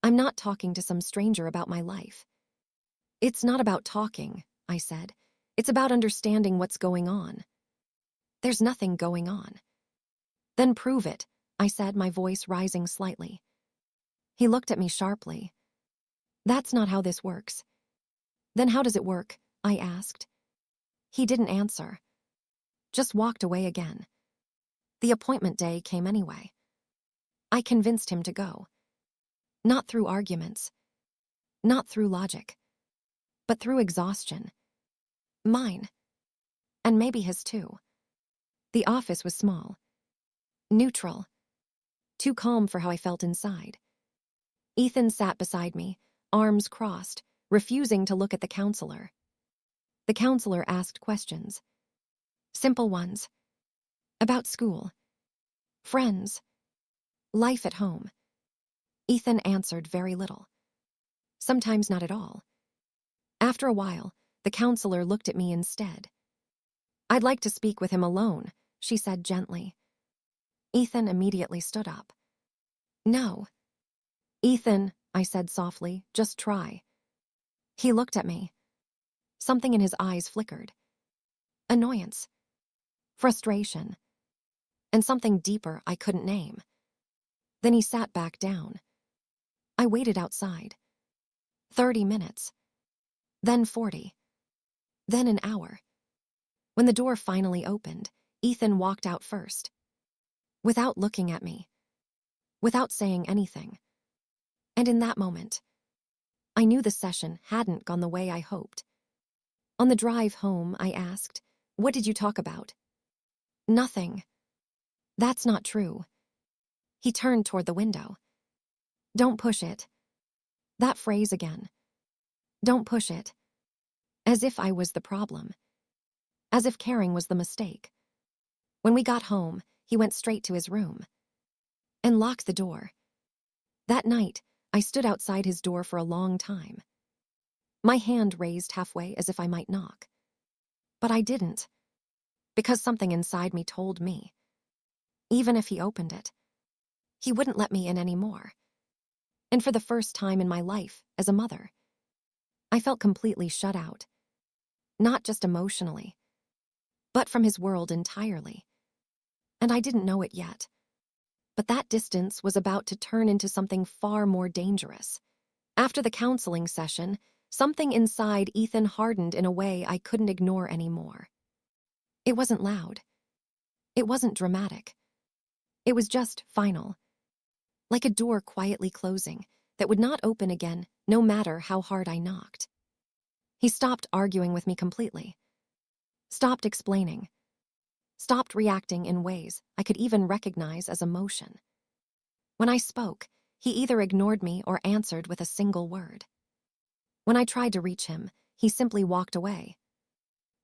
I'm not talking to some stranger about my life. It's not about talking, I said. It's about understanding what's going on. There's nothing going on. Then prove it, I said, my voice rising slightly. He looked at me sharply. That's not how this works. Then how does it work? I asked. He didn't answer. Just walked away again. The appointment day came anyway. I convinced him to go. Not through arguments. Not through logic. But through exhaustion. Mine. And maybe his too. The office was small. Neutral. Too calm for how I felt inside. Ethan sat beside me, arms crossed, refusing to look at the counselor. The counselor asked questions. Simple ones. About school. Friends. Life at home. Ethan answered very little. Sometimes not at all. After a while, the counselor looked at me instead. I'd like to speak with him alone, she said gently. Ethan immediately stood up. No. Ethan, I said softly, just try. He looked at me. Something in his eyes flickered. Annoyance. Frustration. And something deeper I couldn't name. Then he sat back down. I waited outside. 30 minutes. Then 40. Then an hour. When the door finally opened, Ethan walked out first. Without looking at me. Without saying anything. And in that moment, I knew the session hadn't gone the way I hoped. On the drive home, I asked, what did you talk about? Nothing. That's not true. He turned toward the window. Don't push it. That phrase again. Don't push it. As if I was the problem. As if caring was the mistake. When we got home, he went straight to his room. And locked the door. That night, I stood outside his door for a long time. My hand raised halfway as if I might knock. But I didn't. Because something inside me told me. Even if he opened it, he wouldn't let me in anymore. And for the first time in my life, as a mother, I felt completely shut out. Not just emotionally, but from his world entirely. And I didn't know it yet. But that distance was about to turn into something far more dangerous. After the counseling session, something inside Ethan hardened in a way I couldn't ignore anymore. It wasn't loud. It wasn't dramatic. It was just final. Like a door quietly closing that would not open again no matter how hard I knocked. He stopped arguing with me completely. Stopped explaining. Stopped reacting in ways I could even recognize as emotion. When I spoke, he either ignored me or answered with a single word. When I tried to reach him, he simply walked away.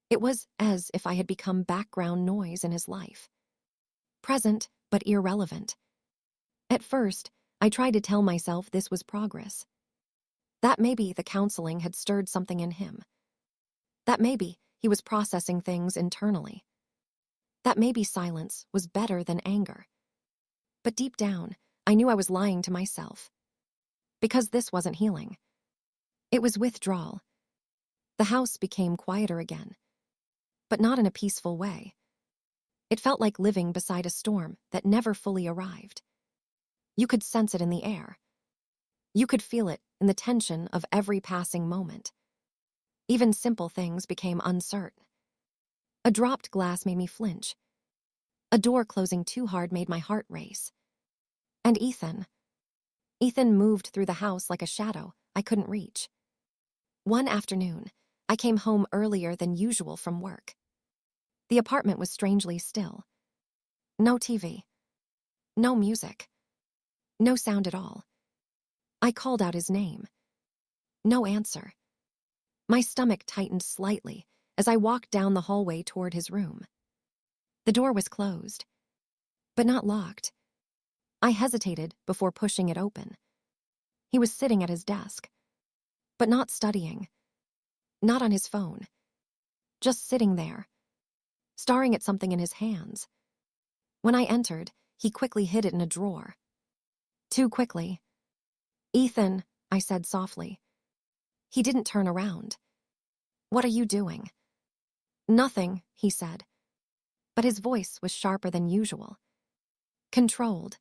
It was as if I had become background noise in his life. Present, but irrelevant. At first, I tried to tell myself this was progress. That maybe the counseling had stirred something in him. That maybe he was processing things internally. That maybe silence was better than anger. But deep down, I knew I was lying to myself. Because this wasn't healing. It was withdrawal. The house became quieter again, but not in a peaceful way. It felt like living beside a storm that never fully arrived. You could sense it in the air. You could feel it in the tension of every passing moment. Even simple things became uncertain. A dropped glass made me flinch. A door closing too hard made my heart race. And Ethan moved through the house like a shadow I couldn't reach. One afternoon, I came home earlier than usual from work. The apartment was strangely still. No TV. No music. No sound at all. I called out his name. No answer. My stomach tightened slightly as I walked down the hallway toward his room. The door was closed, but not locked. I hesitated before pushing it open. He was sitting at his desk, but not studying, not on his phone, just sitting there, staring at something in his hands. When I entered, he quickly hid it in a drawer. Too quickly. "Ethan," I said softly. He didn't turn around. "What are you doing?" "Nothing," he said, but his voice was sharper than usual. Controlled.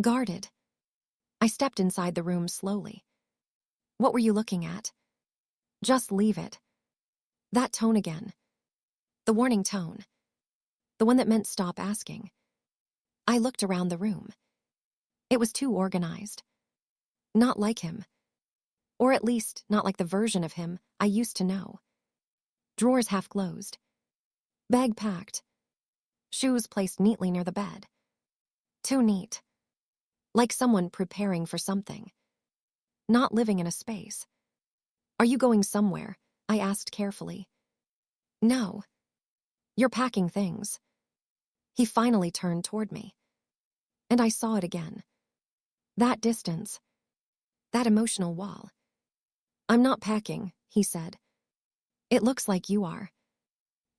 Guarded. I stepped inside the room slowly. "What were you looking at?" "Just leave it." That tone again. The warning tone. The one that meant stop asking. I looked around the room. It was too organized. Not like him. Or at least not like the version of him I used to know. Drawers half closed. Bag packed. Shoes placed neatly near the bed. Too neat. Like someone preparing for something. Not living in a space. "Are you going somewhere?" I asked carefully. "No." "You're packing things." He finally turned toward me. And I saw it again. That distance. That emotional wall. "I'm not packing," he said. "It looks like you are."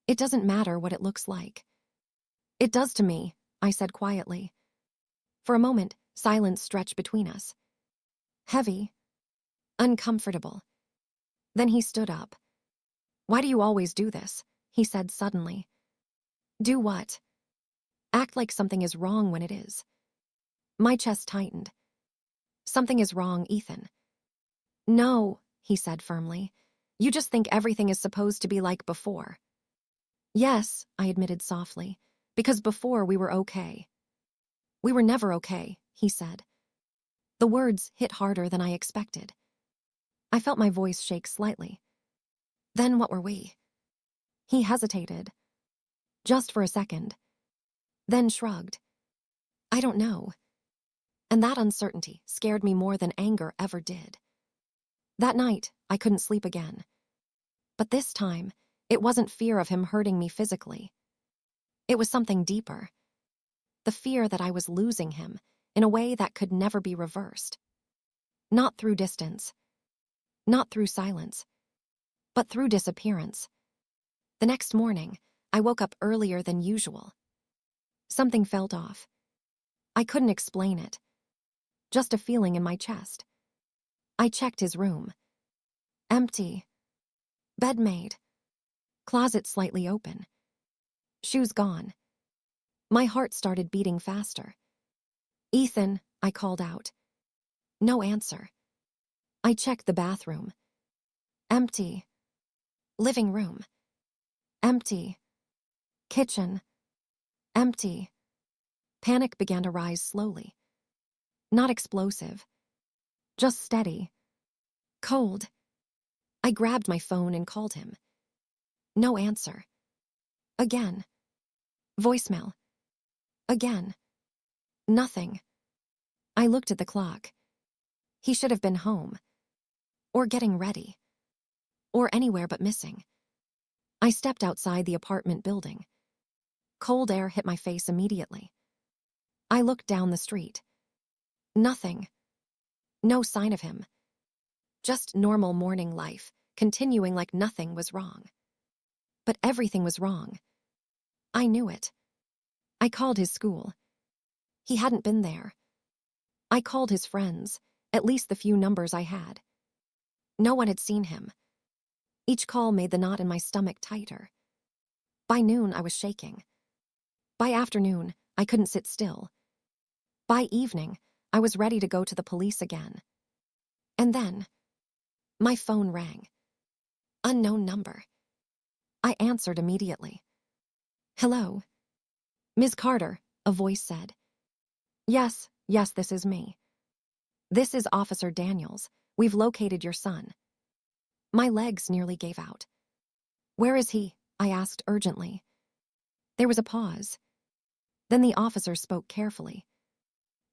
"It doesn't matter what it looks like." "It does to me," I said quietly. For a moment, silence stretched between us. Heavy. Uncomfortable. Then he stood up. "Why do you always do this?" he said suddenly. "Do what?" "Act like something is wrong when it is." My chest tightened. "Something is wrong, Ethan." "No," he said firmly. "You just think everything is supposed to be like before." "Yes," I admitted softly, "because before we were okay." "We were never okay," he said. The words hit harder than I expected. I felt my voice shake slightly. "Then what were we?" He hesitated. Just for a second. Then shrugged. "I don't know." And that uncertainty scared me more than anger ever did. That night, I couldn't sleep again. But this time, it wasn't fear of him hurting me physically. It was something deeper. The fear that I was losing him in a way that could never be reversed. Not through distance. Not through silence. But through disappearance. The next morning, I woke up earlier than usual. Something felt off. I couldn't explain it. Just a feeling in my chest. I checked his room. Empty. Bed made. Closet slightly open. Shoes gone. My heart started beating faster. "Ethan," I called out. No answer. I checked the bathroom. Empty. Living room. Empty. Kitchen. Empty. Panic began to rise slowly. Not explosive. Just steady. Cold. I grabbed my phone and called him. No answer. Again. Voicemail. Again. Nothing. I looked at the clock. He should have been home. Or getting ready. Or anywhere but missing. I stepped outside the apartment building. Cold air hit my face immediately. I looked down the street. Nothing. No sign of him. Just normal morning life, continuing like nothing was wrong. But everything was wrong. I knew it. I called his school. He hadn't been there. I called his friends, at least the few numbers I had. No one had seen him. Each call made the knot in my stomach tighter. By noon, I was shaking. By afternoon, I couldn't sit still. By evening, I was ready to go to the police again. And then, my phone rang. Unknown number. I answered immediately. "Hello?" "Ms. Carter," a voice said. Yes, this is me. "This is Officer Daniels. We've located your son." My legs nearly gave out. "Where is he?" I asked urgently. There was a pause. Then the officer spoke carefully.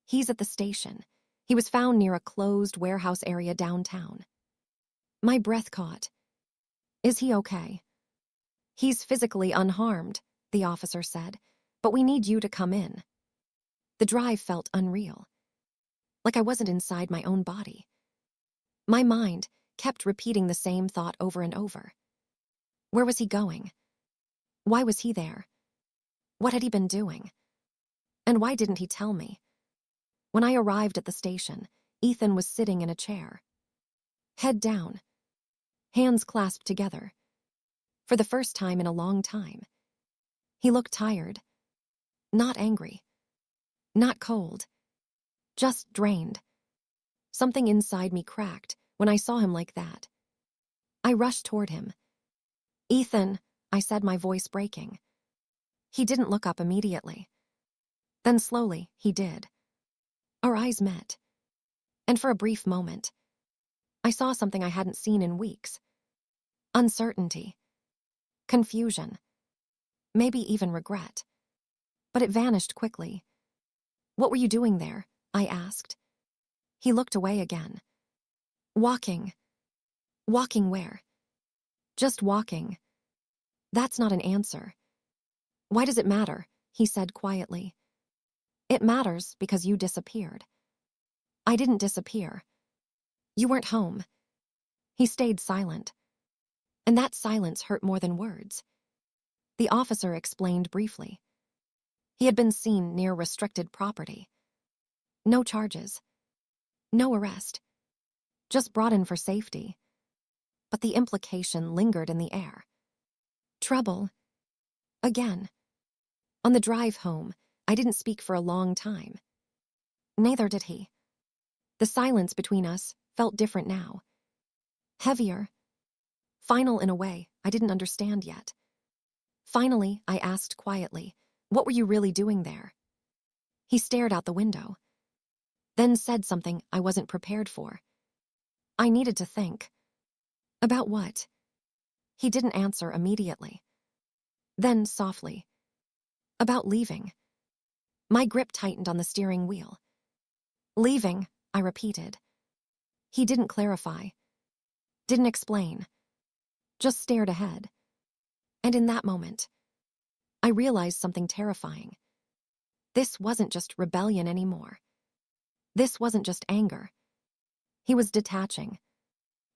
"He's at the station. He was found near a closed warehouse area downtown." My breath caught. "Is he okay?" "He's physically unharmed," the officer said, "but we need you to come in." The drive felt unreal, like I wasn't inside my own body. My mind kept repeating the same thought over and over. Where was he going? Why was he there? What had he been doing? And why didn't he tell me? When I arrived at the station, Ethan was sitting in a chair. Head down, hands clasped together. For the first time in a long time. He looked tired. Not angry. Not cold. Just drained. Something inside me cracked when I saw him like that. I rushed toward him. "Ethan," I said, my voice breaking. He didn't look up immediately. Then slowly, he did. Our eyes met. And for a brief moment, I saw something I hadn't seen in weeks. Uncertainty. Confusion. Maybe even regret. But it vanished quickly. "What were you doing there?" I asked. He looked away again. "Walking." "Walking where?" "Just walking." That's not an answer. "Why does it matter?" he said quietly. "It matters because you disappeared." "I didn't disappear. You weren't home." He stayed silent. And that silence hurt more than words. The officer explained briefly. He had been seen near restricted property. No charges. No arrest. Just brought in for safety. But the implication lingered in the air. Trouble. Again. On the drive home, I didn't speak for a long time. Neither did he. The silence between us felt different now. Heavier. Final in a way I didn't understand yet. Finally, I asked quietly, "What were you really doing there?" He stared out the window. Then said something I wasn't prepared for. I needed to think. About what? He didn't answer immediately. Then softly. About leaving. My grip tightened on the steering wheel. "Leaving," I repeated. He didn't clarify. Didn't explain. Just stared ahead. And in that moment, I realized something terrifying. This wasn't just rebellion anymore. This wasn't just anger. He was detaching.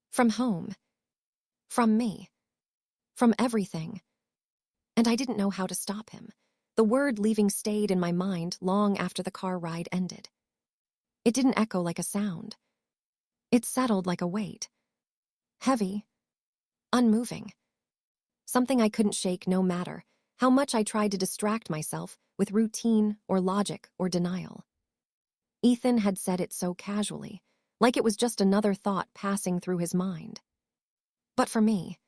From home. From me. From everything. And I didn't know how to stop him. The word leaving stayed in my mind long after the car ride ended. It didn't echo like a sound. It settled like a weight. Heavy. Unmoving. Something I couldn't shake no matter how much I tried to distract myself with routine or logic or denial. Ethan had said it so casually, like it was just another thought passing through his mind. But for me,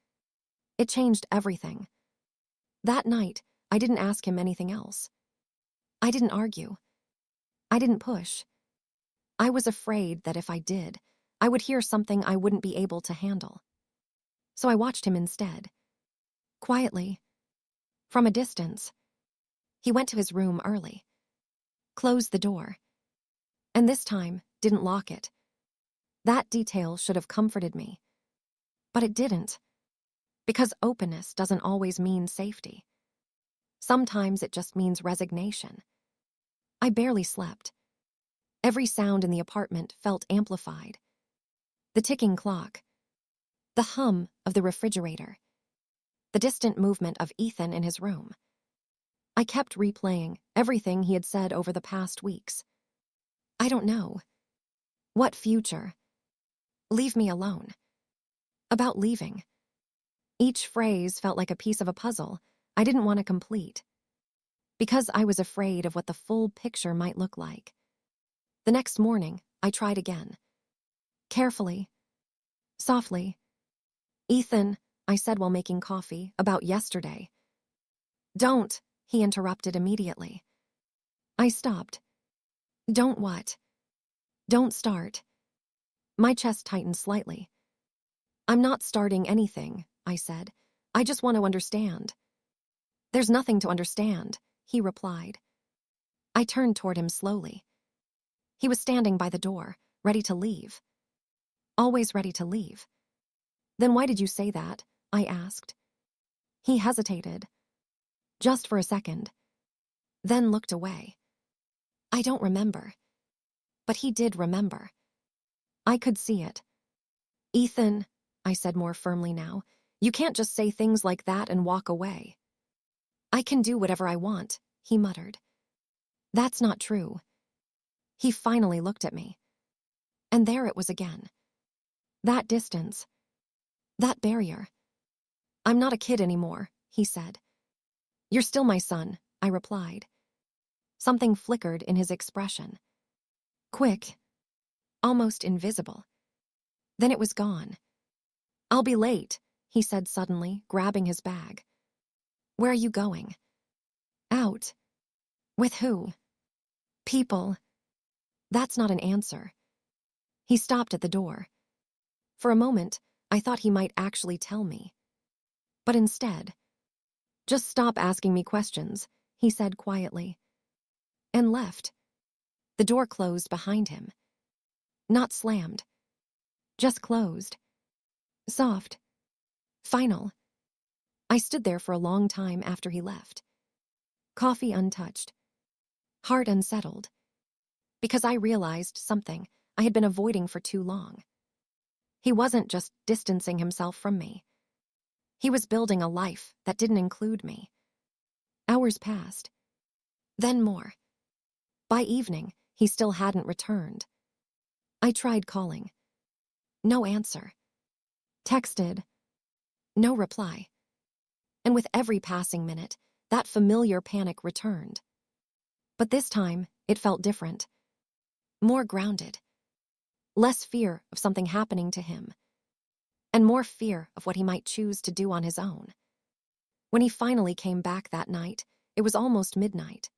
it changed everything. That night, I didn't ask him anything else. I didn't argue. I didn't push. I was afraid that if I did, I would hear something I wouldn't be able to handle. So I watched him instead. Quietly. From a distance. He went to his room early. Closed the door. And this time, didn't lock it. That detail should have comforted me. But it didn't. Because openness doesn't always mean safety. Sometimes it just means resignation. I barely slept. Every sound in the apartment felt amplified. The ticking clock. The hum of the refrigerator. The distant movement of Ethan in his room. I kept replaying everything he had said over the past weeks. I don't know. What future? Leave me alone. About leaving. Each phrase felt like a piece of a puzzle I didn't want to complete, because I was afraid of what the full picture might look like. The next morning, I tried again. Carefully. Softly. Ethan, I said while making coffee, about yesterday. Don't, he interrupted immediately. I stopped. Don't what? Don't start. My chest tightened slightly. I'm not starting anything, I said. I just want to understand. There's nothing to understand, he replied. I turned toward him slowly. He was standing by the door, ready to leave. Always ready to leave. Then why did you say that? I asked. He hesitated. Just for a second. Then looked away. I don't remember. But he did remember. I could see it. Ethan, I said more firmly now, you can't just say things like that and walk away. I can do whatever I want, he muttered. That's not true. He finally looked at me. And there it was again. That distance. That barrier. I'm not a kid anymore, he said. You're still my son, I replied. Something flickered in his expression. Quick. Almost invisible. Then it was gone. I'll be late, he said suddenly, grabbing his bag. Where are you going? Out. With who? People. That's not an answer. He stopped at the door. For a moment, I thought he might actually tell me. But instead, just stop asking me questions, he said quietly. And left. The door closed behind him. Not slammed. Just closed. Soft. Final. I stood there for a long time after he left. Coffee untouched. Heart unsettled. Because I realized something I had been avoiding for too long. He wasn't just distancing himself from me. He was building a life that didn't include me. Hours passed. Then more. By evening, he still hadn't returned. I tried calling. No answer. Texted. No reply. And with every passing minute, that familiar panic returned. But this time, it felt different. More grounded. Less fear of something happening to him. And more fear of what he might choose to do on his own. When he finally came back that night, it was almost midnight.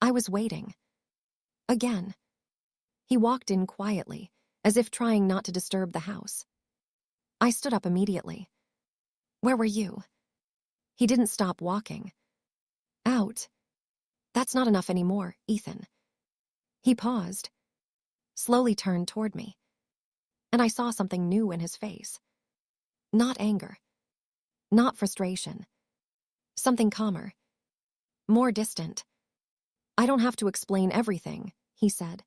I was waiting. Again. He walked in quietly, as if trying not to disturb the house. I stood up immediately. Where were you? He didn't stop walking. Out. That's not enough anymore, Ethan. He paused. Slowly turned toward me. And I saw something new in his face. Not anger. Not frustration. Something calmer. More distant. I don't have to explain everything, he said.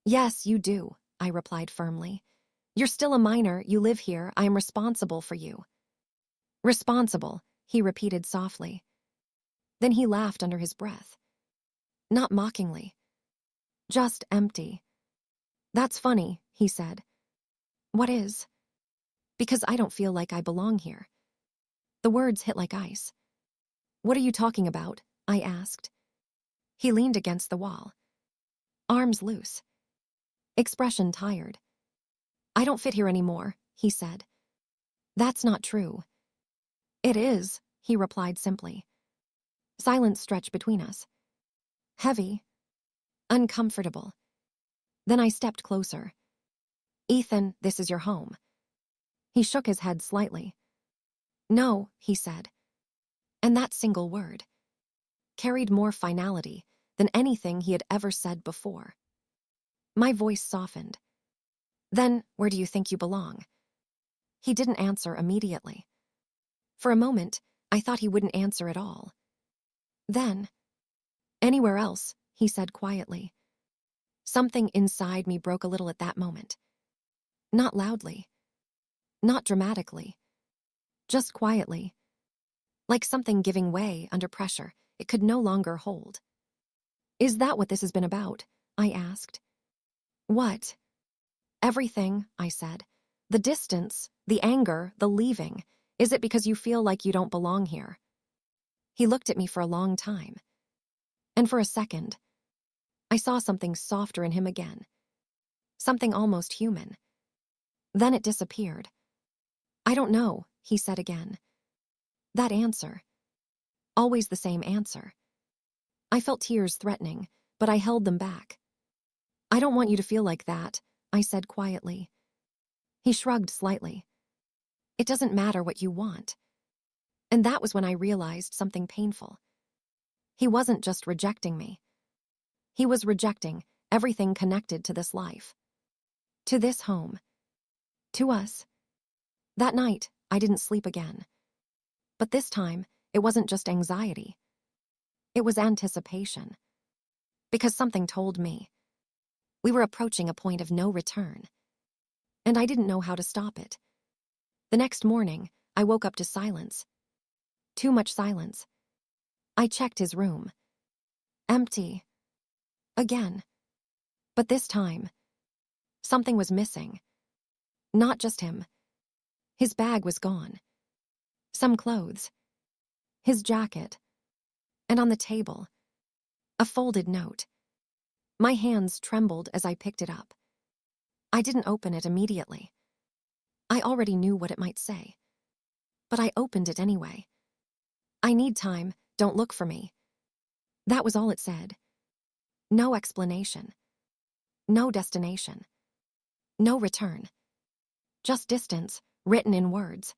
Yes, you do, I replied firmly. You're still a minor, you live here, I am responsible for you. Responsible, he repeated softly. Then he laughed under his breath. Not mockingly. Just empty. That's funny, he said. What is? Because I don't feel like I belong here. The words hit like ice. What are you talking about? I asked. He leaned against the wall. Arms loose. Expression tired. I don't fit here anymore, he said. That's not true. It is, he replied simply. Silence stretched between us. Heavy. Uncomfortable. Then I stepped closer. Ethan, this is your home. He shook his head slightly. No, he said. And that single word carried more finality than anything he had ever said before. My voice softened. Then, where do you think you belong? He didn't answer immediately. For a moment, I thought he wouldn't answer at all. Then, anywhere else, he said quietly. Something inside me broke a little at that moment. Not loudly. Not dramatically. Just quietly. Like something giving way under pressure it could no longer hold. "Is that what this has been about?" I asked. "What?" "Everything," I said. "The distance, the anger, the leaving. Is it because you feel like you don't belong here?" He looked at me for a long time. And for a second, I saw something softer in him again. Something almost human. Then it disappeared. "I don't know," he said again. That answer. Always the same answer. I felt tears threatening, but I held them back. "I don't want you to feel like that," I said quietly. He shrugged slightly. "It doesn't matter what you want." And that was when I realized something painful. He wasn't just rejecting me. He was rejecting everything connected to this life. To this home. To us. That night, I didn't sleep again. But this time, it wasn't just anxiety. It was anticipation. Because something told me we were approaching a point of no return. And I didn't know how to stop it. The next morning, I woke up to silence. Too much silence. I checked his room. Empty. Again. But this time, something was missing. Not just him. His bag was gone. Some clothes. His jacket. And on the table, a folded note. My hands trembled as I picked it up. I didn't open it immediately. I already knew what it might say. But I opened it anyway. "I need time, don't look for me." That was all it said. No explanation. No destination. No return. Just distance, written in words.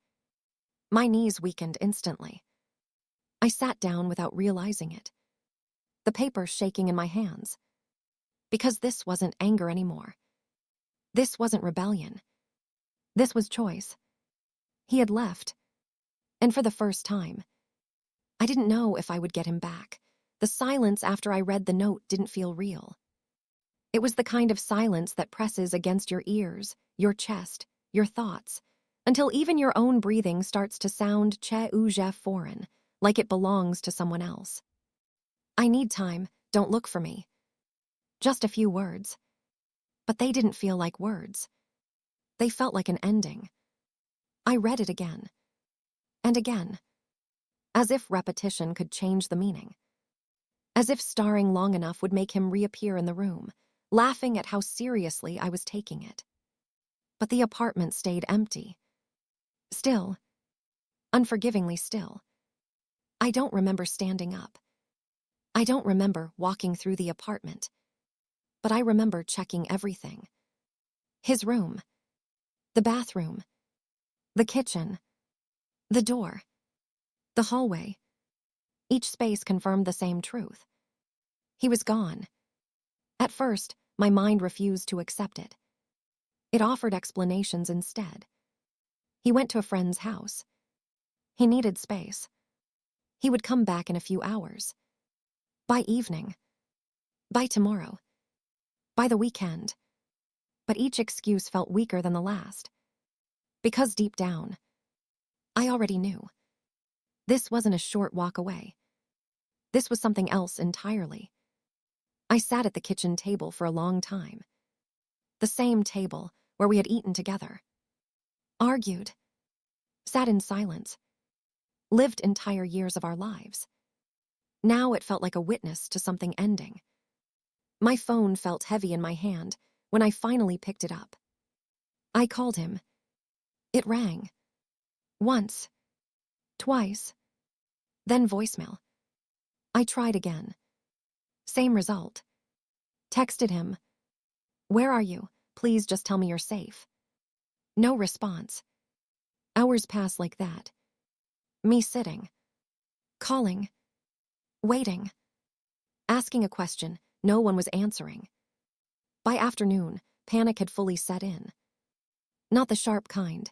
My knees weakened instantly. I sat down without realizing it. The paper shaking in my hands. Because this wasn't anger anymore. This wasn't rebellion. This was choice. He had left. And for the first time, I didn't know if I would get him back. The silence after I read the note didn't feel real. It was the kind of silence that presses against your ears, your chest, your thoughts, until even your own breathing starts to sound foreign, like it belongs to someone else. "I need time, don't look for me." Just a few words. But they didn't feel like words. They felt like an ending. I read it again. And again. As if repetition could change the meaning. As if starring long enough would make him reappear in the room, laughing at how seriously I was taking it. But the apartment stayed empty. Still. Unforgivingly still. I don't remember standing up. I don't remember walking through the apartment. But I remember checking everything. His room. The bathroom. The kitchen. The door. The hallway. Each space confirmed the same truth. He was gone. At first, my mind refused to accept it. It offered explanations instead. He went to a friend's house. He needed space. He would come back in a few hours. By evening. By tomorrow. By the weekend. But each excuse felt weaker than the last. Because deep down, I already knew. This wasn't a short walk away. This was something else entirely. I sat at the kitchen table for a long time. The same table where we had eaten together. Argued. Sat in silence. Lived entire years of our lives. Now it felt like a witness to something ending. My phone felt heavy in my hand when I finally picked it up. I called him. It rang. Once. Twice. Then voicemail. I tried again. Same result. Texted him. "Where are you? Please just tell me you're safe." No response. Hours passed like that. Me sitting. Calling. Waiting. Asking a question no one was answering. By afternoon, panic had fully set in. Not the sharp kind.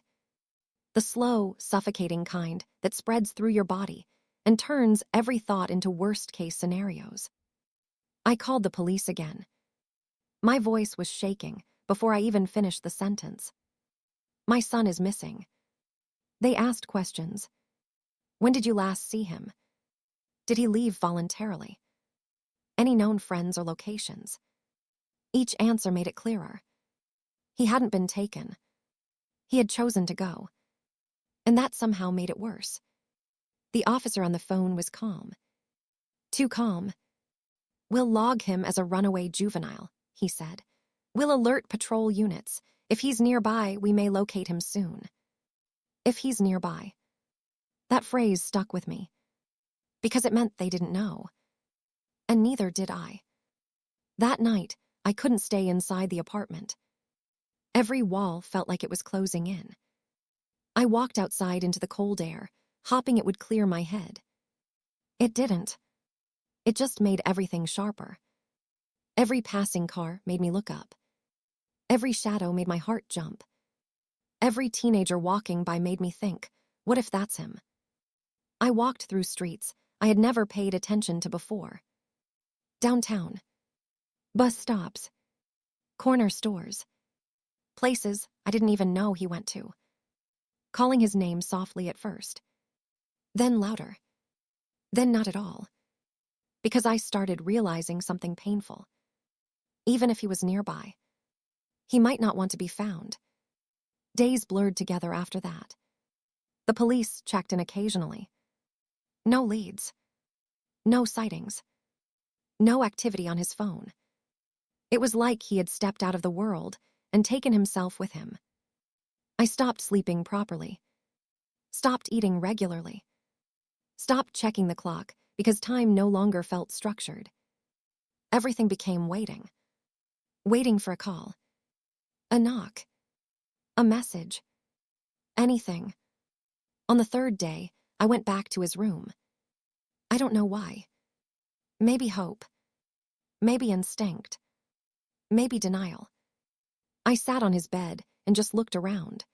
The slow, suffocating kind that spreads through your body and turns every thought into worst-case scenarios. I called the police again. My voice was shaking before I even finished the sentence. "My son is missing." They asked questions. "When did you last see him?" Did he leave voluntarily? Any known friends or locations? Each answer made it clearer. He hadn't been taken. He had chosen to go. And that somehow made it worse. The officer on the phone was calm. Too calm. "We'll log him as a runaway juvenile," he said. "We'll alert patrol units. If he's nearby, we may locate him soon." If he's nearby. That phrase stuck with me. Because it meant they didn't know. And neither did I. That night, I couldn't stay inside the apartment. Every wall felt like it was closing in. I walked outside into the cold air, hoping it would clear my head. It didn't. It just made everything sharper. Every passing car made me look up. Every shadow made my heart jump. Every teenager walking by made me think, what if that's him? I walked through streets I had never paid attention to before. Downtown. Bus stops. Corner stores. Places I didn't even know he went to. Calling his name softly at first. Then louder. Then not at all. Because I started realizing something painful. Even if he was nearby, he might not want to be found. Days blurred together after that. The police checked in occasionally. No leads. No sightings. No activity on his phone. It was like he had stepped out of the world and taken himself with him. I stopped sleeping properly. Stopped eating regularly. Stopped checking the clock because time no longer felt structured. Everything became waiting. Waiting for a call. A knock. A message. Anything. On the third day, I went back to his room. I don't know why. Maybe hope. Maybe instinct. Maybe denial. I sat on his bed and just looked around,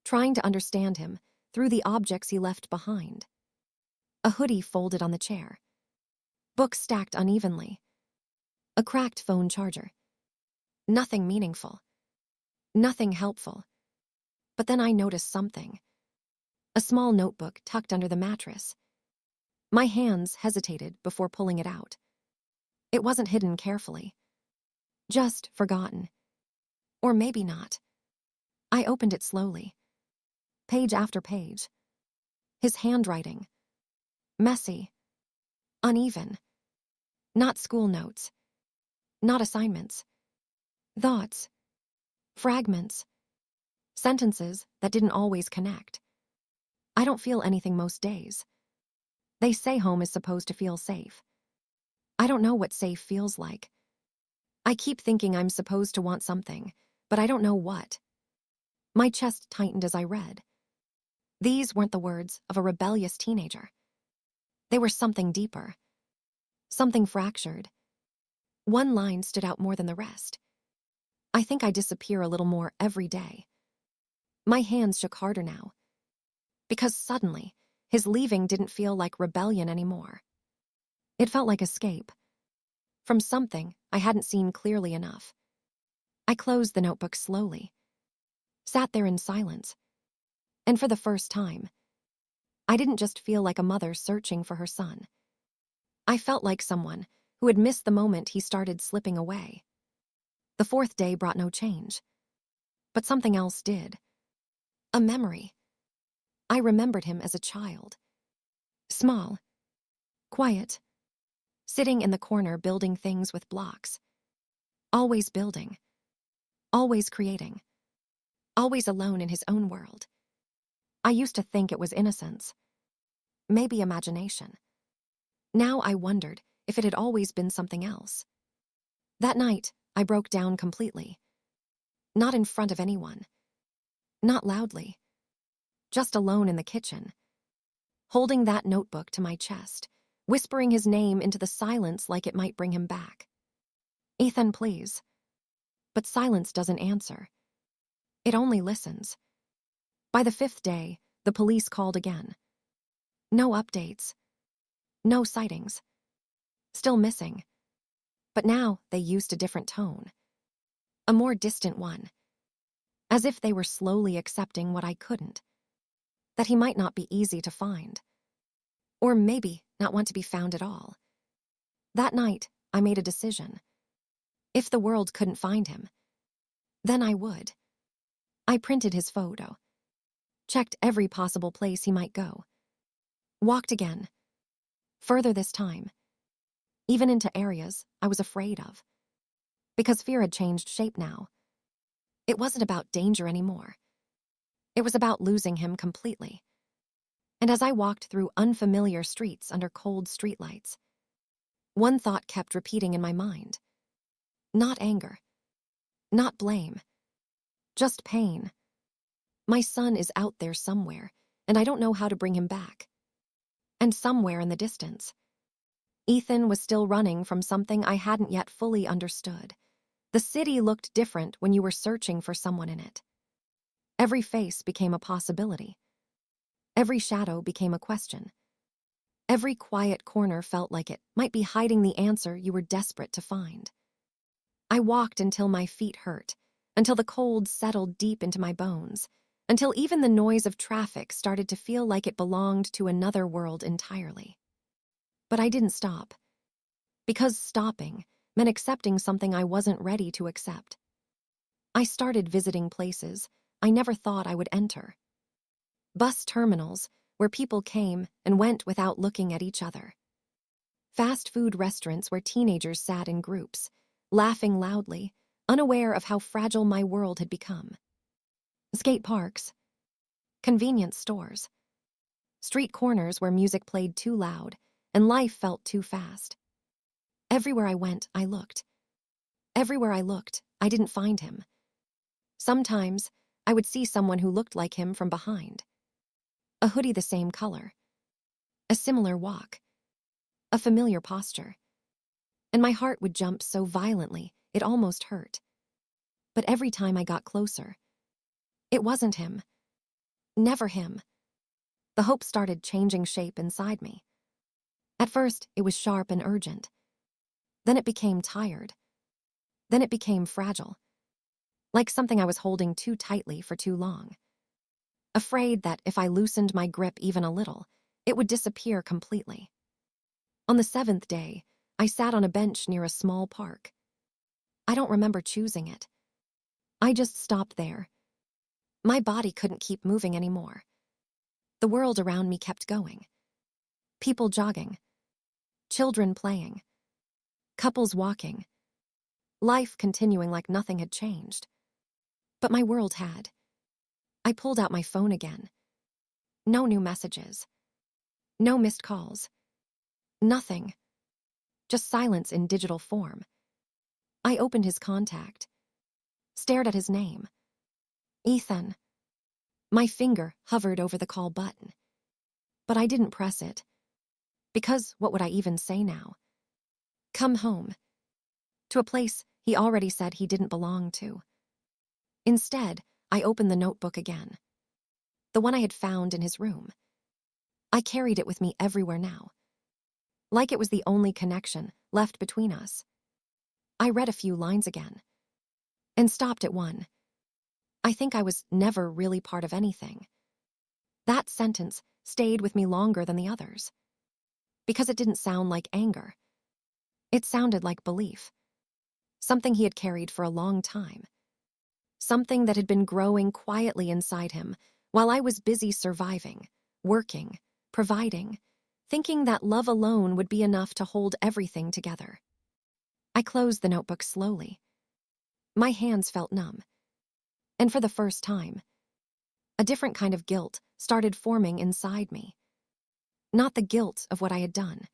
trying to understand him through the objects he left behind. A hoodie folded on the chair. Books stacked unevenly. A cracked phone charger. Nothing meaningful. Nothing helpful. But then I noticed something. A small notebook tucked under the mattress. My hands hesitated before pulling it out. It wasn't hidden carefully. Just forgotten. Or maybe not. I opened it slowly. Page after page. His handwriting. Messy. Uneven. Not school notes. Not assignments. Thoughts. Fragments. Sentences that didn't always connect. I don't feel anything most days. They say home is supposed to feel safe. I don't know what safe feels like. I keep thinking I'm supposed to want something, but I don't know what. My chest tightened as I read. These weren't the words of a rebellious teenager. They were something deeper. Something fractured. One line stood out more than the rest. I think I disappear a little more every day. My hands shook harder now. Because suddenly, his leaving didn't feel like rebellion anymore. It felt like escape. From something I hadn't seen clearly enough. I closed the notebook slowly. Sat there in silence. And for the first time, I didn't just feel like a mother searching for her son. I felt like someone who had missed the moment he started slipping away. The fourth day brought no change. But something else did. A memory. I remembered him as a child. Small. Quiet. Sitting in the corner building things with blocks. Always building. Always creating. Always alone in his own world. I used to think it was innocence. Maybe imagination. Now I wondered if it had always been something else. That night, I broke down completely. Not in front of anyone. Not loudly. Just alone in the kitchen. Holding that notebook to my chest, whispering his name into the silence like it might bring him back. Ethan, please. But silence doesn't answer. It only listens. By the fifth day, the police called again. No updates. No sightings. Still missing. But now they used a different tone. A more distant one. As if they were slowly accepting what I couldn't. That he might not be easy to find. Or maybe not want to be found at all. That night, I made a decision. If the world couldn't find him, then I would. I printed his photo, checked every possible place he might go, walked again, further this time, even into areas I was afraid of. Because fear had changed shape now. It wasn't about danger anymore. It was about losing him completely. And as I walked through unfamiliar streets under cold streetlights, one thought kept repeating in my mind. Not anger, not blame, just pain. My son is out there somewhere, and I don't know how to bring him back. And somewhere in the distance, Ethan was still running from something I hadn't yet fully understood. The city looked different when you were searching for someone in it. Every face became a possibility. Every shadow became a question. Every quiet corner felt like it might be hiding the answer you were desperate to find. I walked until my feet hurt, until the cold settled deep into my bones, until even the noise of traffic started to feel like it belonged to another world entirely. But I didn't stop, because stopping meant accepting something I wasn't ready to accept. I started visiting places I never thought I would enter. Bus terminals where people came and went without looking at each other. Fast food restaurants where teenagers sat in groups, laughing loudly, unaware of how fragile my world had become. Skate parks, convenience stores, street corners where music played too loud and life felt too fast. Everywhere I went, I looked. Everywhere I looked, I didn't find him. Sometimes, I would see someone who looked like him from behind. A hoodie the same color. A similar walk. A familiar posture. And my heart would jump so violently, it almost hurt. But every time I got closer, it wasn't him. Never him. The hope started changing shape inside me. At first, it was sharp and urgent. Then it became tired. Then it became fragile. Like something I was holding too tightly for too long. Afraid that if I loosened my grip even a little, it would disappear completely. On the 7th day, I sat on a bench near a small park. I don't remember choosing it. I just stopped there. My body couldn't keep moving anymore. The world around me kept going. People jogging. Children playing. Couples walking. Life continuing like nothing had changed. But my world had. I pulled out my phone again. No new messages. No missed calls. Nothing. Just silence in digital form. I opened his contact. Stared at his name. Ethan. My finger hovered over the call button. But I didn't press it. Because what would I even say now? Come home. To a place he already said he didn't belong to. Instead, I opened the notebook again. The one I had found in his room. I carried it with me everywhere now. Like it was the only connection left between us. I read a few lines again. And stopped at one. I think I was never really part of anything. That sentence stayed with me longer than the others. Because it didn't sound like anger. It sounded like belief. Something he had carried for a long time. Something that had been growing quietly inside him while I was busy surviving, working, providing, thinking that love alone would be enough to hold everything together. I closed the notebook slowly. My hands felt numb. And for the first time, a different kind of guilt started forming inside me. Not the guilt of what I had done,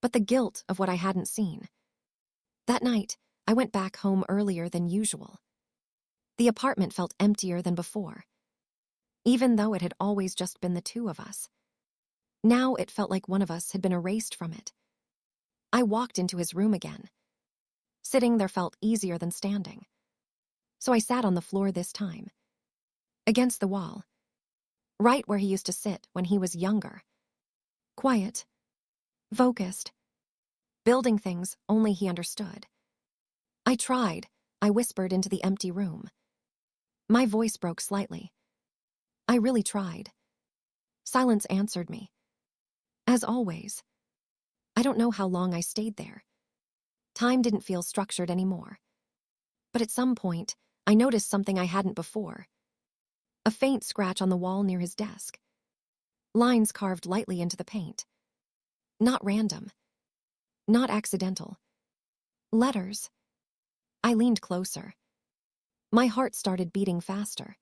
but the guilt of what I hadn't seen. That night, I went back home earlier than usual. The apartment felt emptier than before, even though it had always just been the two of us. Now it felt like one of us had been erased from it. I walked into his room again. Sitting there felt easier than standing. So I sat on the floor this time. Against the wall. Right where he used to sit when he was younger. Quiet. Focused. Building things only he understood. I tried. I whispered into the empty room. My voice broke slightly. I really tried. Silence answered me. As always. I don't know how long I stayed there. Time didn't feel structured anymore. But at some point, I noticed something I hadn't before. A faint scratch on the wall near his desk. Lines carved lightly into the paint. Not random. Not accidental. Letters. I leaned closer. My heart started beating faster.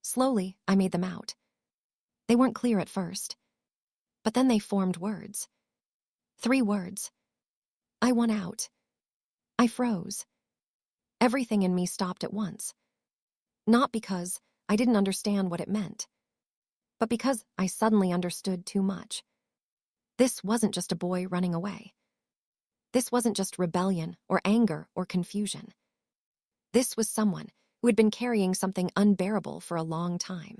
Slowly, I made them out. They weren't clear at first. But then they formed words. 3 words. I won out. I froze. Everything in me stopped at once. Not because I didn't understand what it meant, but because I suddenly understood too much. This wasn't just a boy running away. This wasn't just rebellion or anger or confusion. This was someone who had been carrying something unbearable for a long time.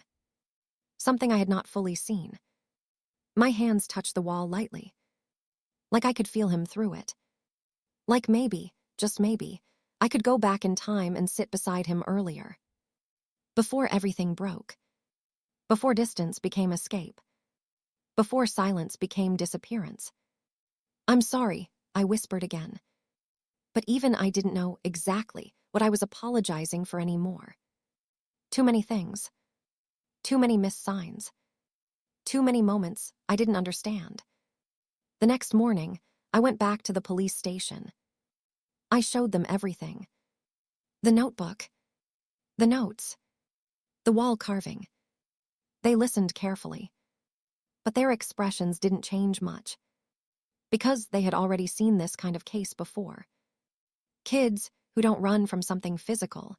Something I had not fully seen. My hands touched the wall lightly, like I could feel him through it. Like maybe, just maybe, I could go back in time and sit beside him earlier. Before everything broke. Before distance became escape. Before silence became disappearance. I'm sorry, I whispered again. But even I didn't know exactly what I was apologizing for anymore. Too many things. Too many missed signs. Too many moments I didn't understand. The next morning, I went back to the police station. I showed them everything. The notebook. The notes. The wall carving. They listened carefully. But their expressions didn't change much. Because they had already seen this kind of case before. Kids who don't run from something physical,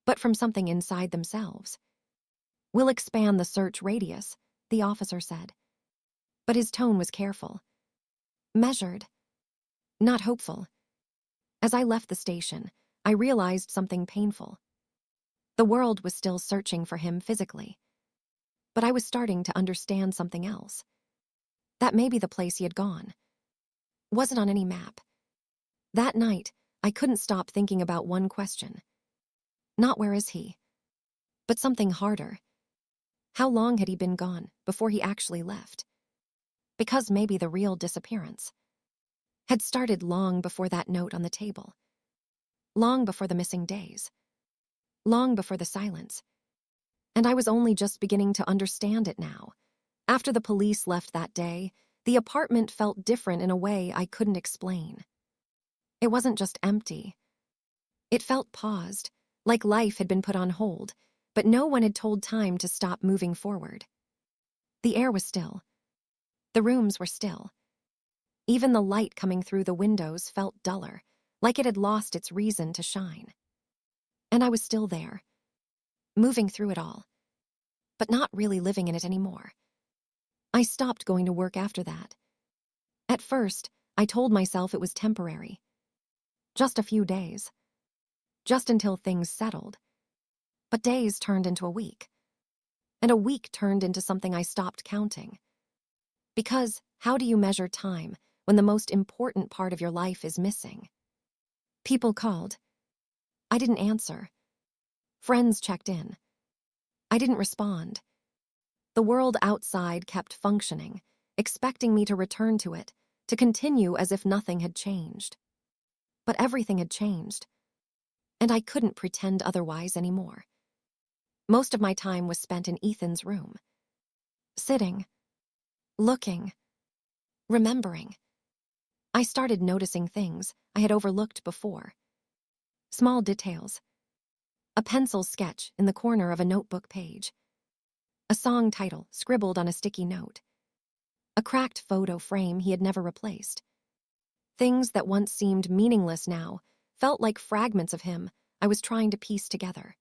but from something inside themselves. We'll expand the search radius, the officer said. But his tone was careful. Measured. Not hopeful. As I left the station, I realized something painful. The world was still searching for him physically. But I was starting to understand something else. That maybe the place he had gone wasn't on any map. That night, I couldn't stop thinking about one question. Not where is he, but something harder. How long had he been gone before he actually left? Because maybe the real disappearance had started long before that note on the table. Long before the missing days. Long before the silence. And I was only just beginning to understand it now. After the police left that day, the apartment felt different in a way I couldn't explain. It wasn't just empty. It felt paused, like life had been put on hold, but no one had told time to stop moving forward. The air was still. The rooms were still. Even the light coming through the windows felt duller, like it had lost its reason to shine. And I was still there, moving through it all, but not really living in it anymore. I stopped going to work after that. At first, I told myself it was temporary. Just a few days. Just until things settled. But days turned into a week. And a week turned into something I stopped counting. Because how do you measure time when the most important part of your life is missing? People called. I didn't answer. Friends checked in. I didn't respond. The world outside kept functioning, expecting me to return to it, to continue as if nothing had changed. But everything had changed. And I couldn't pretend otherwise anymore. Most of my time was spent in Ethan's room. Sitting. Looking. Remembering. I started noticing things I had overlooked before. Small details. A pencil sketch in the corner of a notebook page. A song title scribbled on a sticky note. A cracked photo frame he had never replaced. Things that once seemed meaningless now felt like fragments of him I was trying to piece together.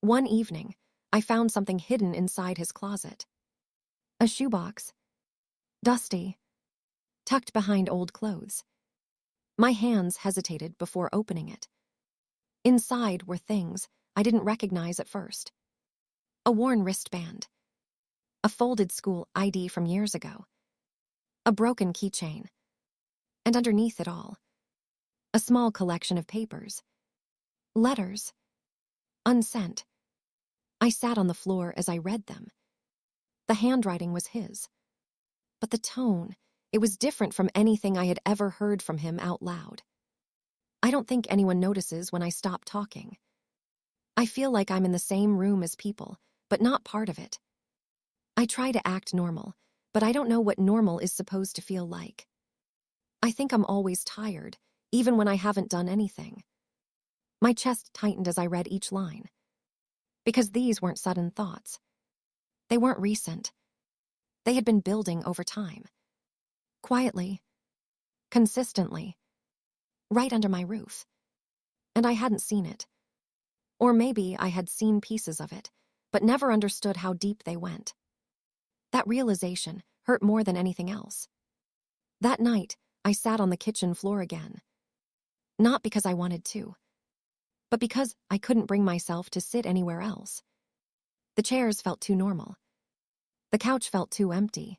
One evening, I found something hidden inside his closet. A shoebox. Dusty. Tucked behind old clothes. My hands hesitated before opening it. Inside were things I didn't recognize at first. A worn wristband. A folded school ID from years ago. A broken keychain. And underneath it all, a small collection of papers. Letters. Unsent. I sat on the floor as I read them. The handwriting was his. But the tone, It was different from anything I had ever heard from him out loud. I don't think anyone notices when I stop talking. I feel like I'm in the same room as people, but not part of it. I try to act normal, but I don't know what normal is supposed to feel like. I think I'm always tired, even when I haven't done anything. My chest tightened as I read each line. Because these weren't sudden thoughts. They weren't recent. They had been building over time. Quietly. Consistently. Right under my roof. And I hadn't seen it. Or maybe I had seen pieces of it, but never understood how deep they went. That realization hurt more than anything else. That night, I sat on the kitchen floor again. Not because I wanted to, but because I couldn't bring myself to sit anywhere else. The chairs felt too normal. The couch felt too empty.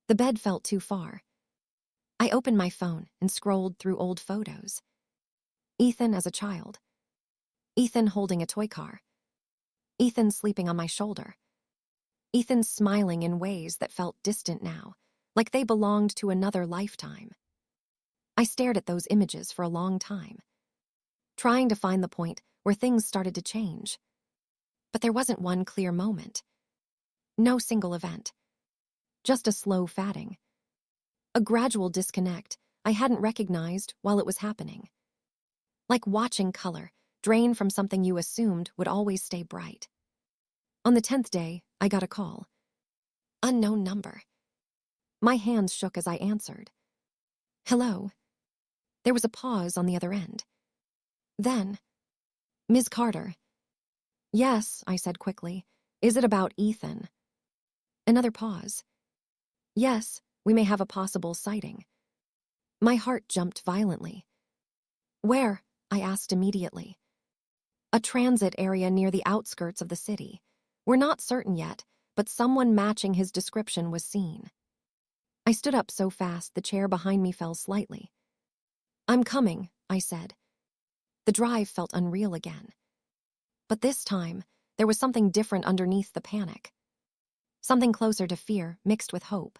The bed felt too far. I opened my phone and scrolled through old photos. Ethan as a child. Ethan holding a toy car. Ethan sleeping on my shoulder. Ethan smiling in ways that felt distant now, like they belonged to another lifetime. I stared at those images for a long time, trying to find the point where things started to change. But there wasn't one clear moment. No single event. Just a slow fading. A gradual disconnect I hadn't recognized while it was happening. Like watching color drain from something you assumed would always stay bright. On the 10th day, I got a call. Unknown number. My hands shook as I answered. Hello. There was a pause on the other end. Then, Ms. Carter. Yes, I said quickly. Is it about Ethan? Another pause. Yes, we may have a possible sighting. My heart jumped violently. Where? I asked immediately. A transit area near the outskirts of the city. We're not certain yet, but someone matching his description was seen. I stood up so fast the chair behind me fell slightly. I'm coming, I said. The drive felt unreal again. But this time, there was something different underneath the panic. Something closer to fear mixed with hope.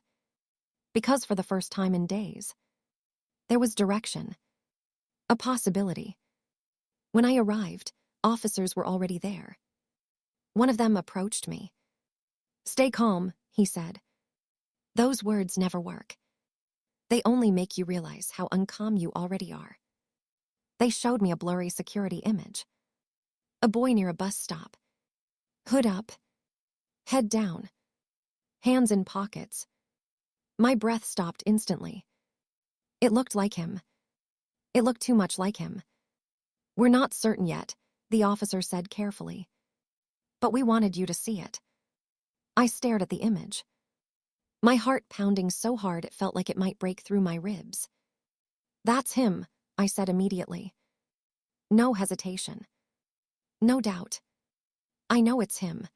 Because for the first time in days, there was direction. A possibility. When I arrived, officers were already there. One of them approached me. Stay calm, he said. Those words never work. They only make you realize how uncalm you already are. They showed me a blurry security image. A boy near a bus stop. Hood up. Head down. Hands in pockets. My breath stopped instantly. It looked like him. It looked too much like him. We're not certain yet, the officer said carefully. But we wanted you to see it. I stared at the image. My heart pounding so hard it felt like it might break through my ribs. That's him, I said immediately. No hesitation. No doubt. I know it's him.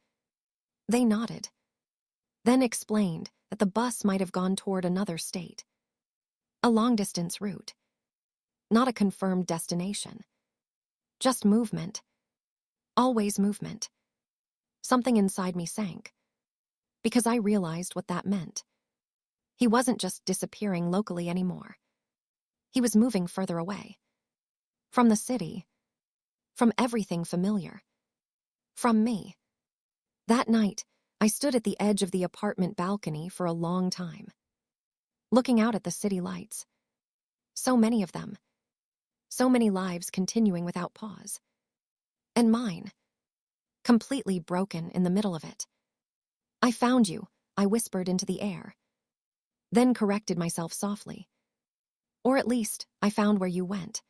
They nodded. Then explained that the bus might have gone toward another state. A long-distance route. Not a confirmed destination. Just movement. Always movement. Something inside me sank. Because I realized what that meant. He wasn't just disappearing locally anymore. He was moving further away. From the city. From everything familiar. From me. That night, I stood at the edge of the apartment balcony for a long time. Looking out at the city lights. So many of them. So many lives continuing without pause. And mine. Completely broken in the middle of it. I found you, I whispered into the air. Then corrected myself softly. Or at least, I found where you went.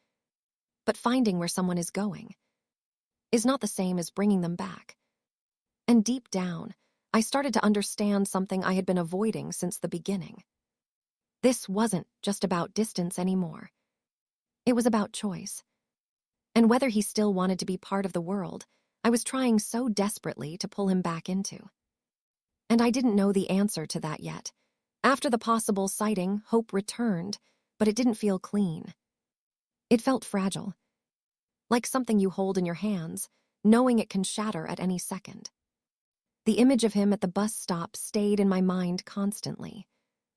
But finding where someone is going is not the same as bringing them back. And deep down, I started to understand something I had been avoiding since the beginning. This wasn't just about distance anymore. It was about choice. And whether he still wanted to be part of the world I was trying so desperately to pull him back into. And I didn't know the answer to that yet. After the possible sighting, hope returned, but it didn't feel clean. It felt fragile. Like something you hold in your hands, knowing it can shatter at any second. The image of him at the bus stop stayed in my mind constantly.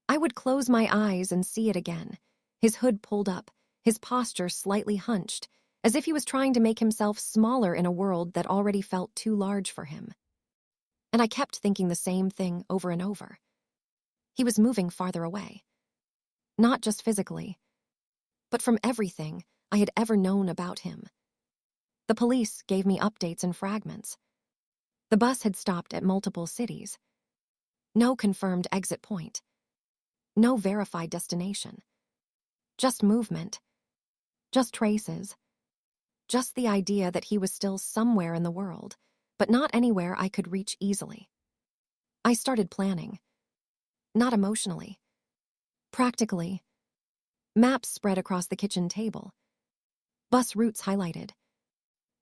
I would close my eyes and see it again, his hood pulled up, his posture slightly hunched, as if he was trying to make himself smaller in a world that already felt too large for him. And I kept thinking the same thing over and over. He was moving farther away. Not just physically, but from everything I had ever known about him. The police gave me updates and fragments. The bus had stopped at multiple cities. No confirmed exit point. No verified destination. Just movement. Just traces. Just the idea that he was still somewhere in the world, but not anywhere I could reach easily. I started planning. Not emotionally. Practically. Maps spread across the kitchen table. Bus routes highlighted.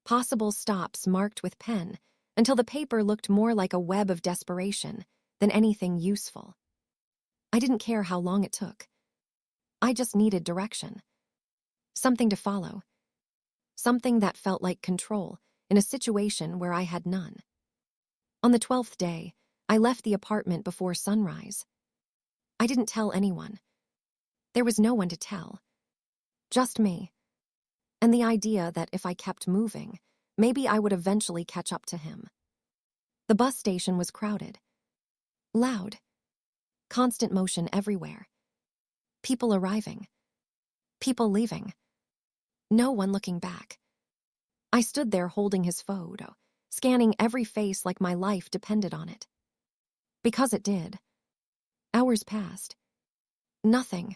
Possible stops marked with pen until the paper looked more like a web of desperation than anything useful. I didn't care how long it took. I just needed direction. Something to follow. Something that felt like control in a situation where I had none. On the 12th day, I left the apartment before sunrise. I didn't tell anyone. There was no one to tell. Just me. And the idea that if I kept moving, maybe I would eventually catch up to him. The bus station was crowded. Loud. Constant motion everywhere. People arriving. People leaving. No one looking back. I stood there holding his photo, scanning every face like my life depended on it. Because it did. Hours passed. Nothing.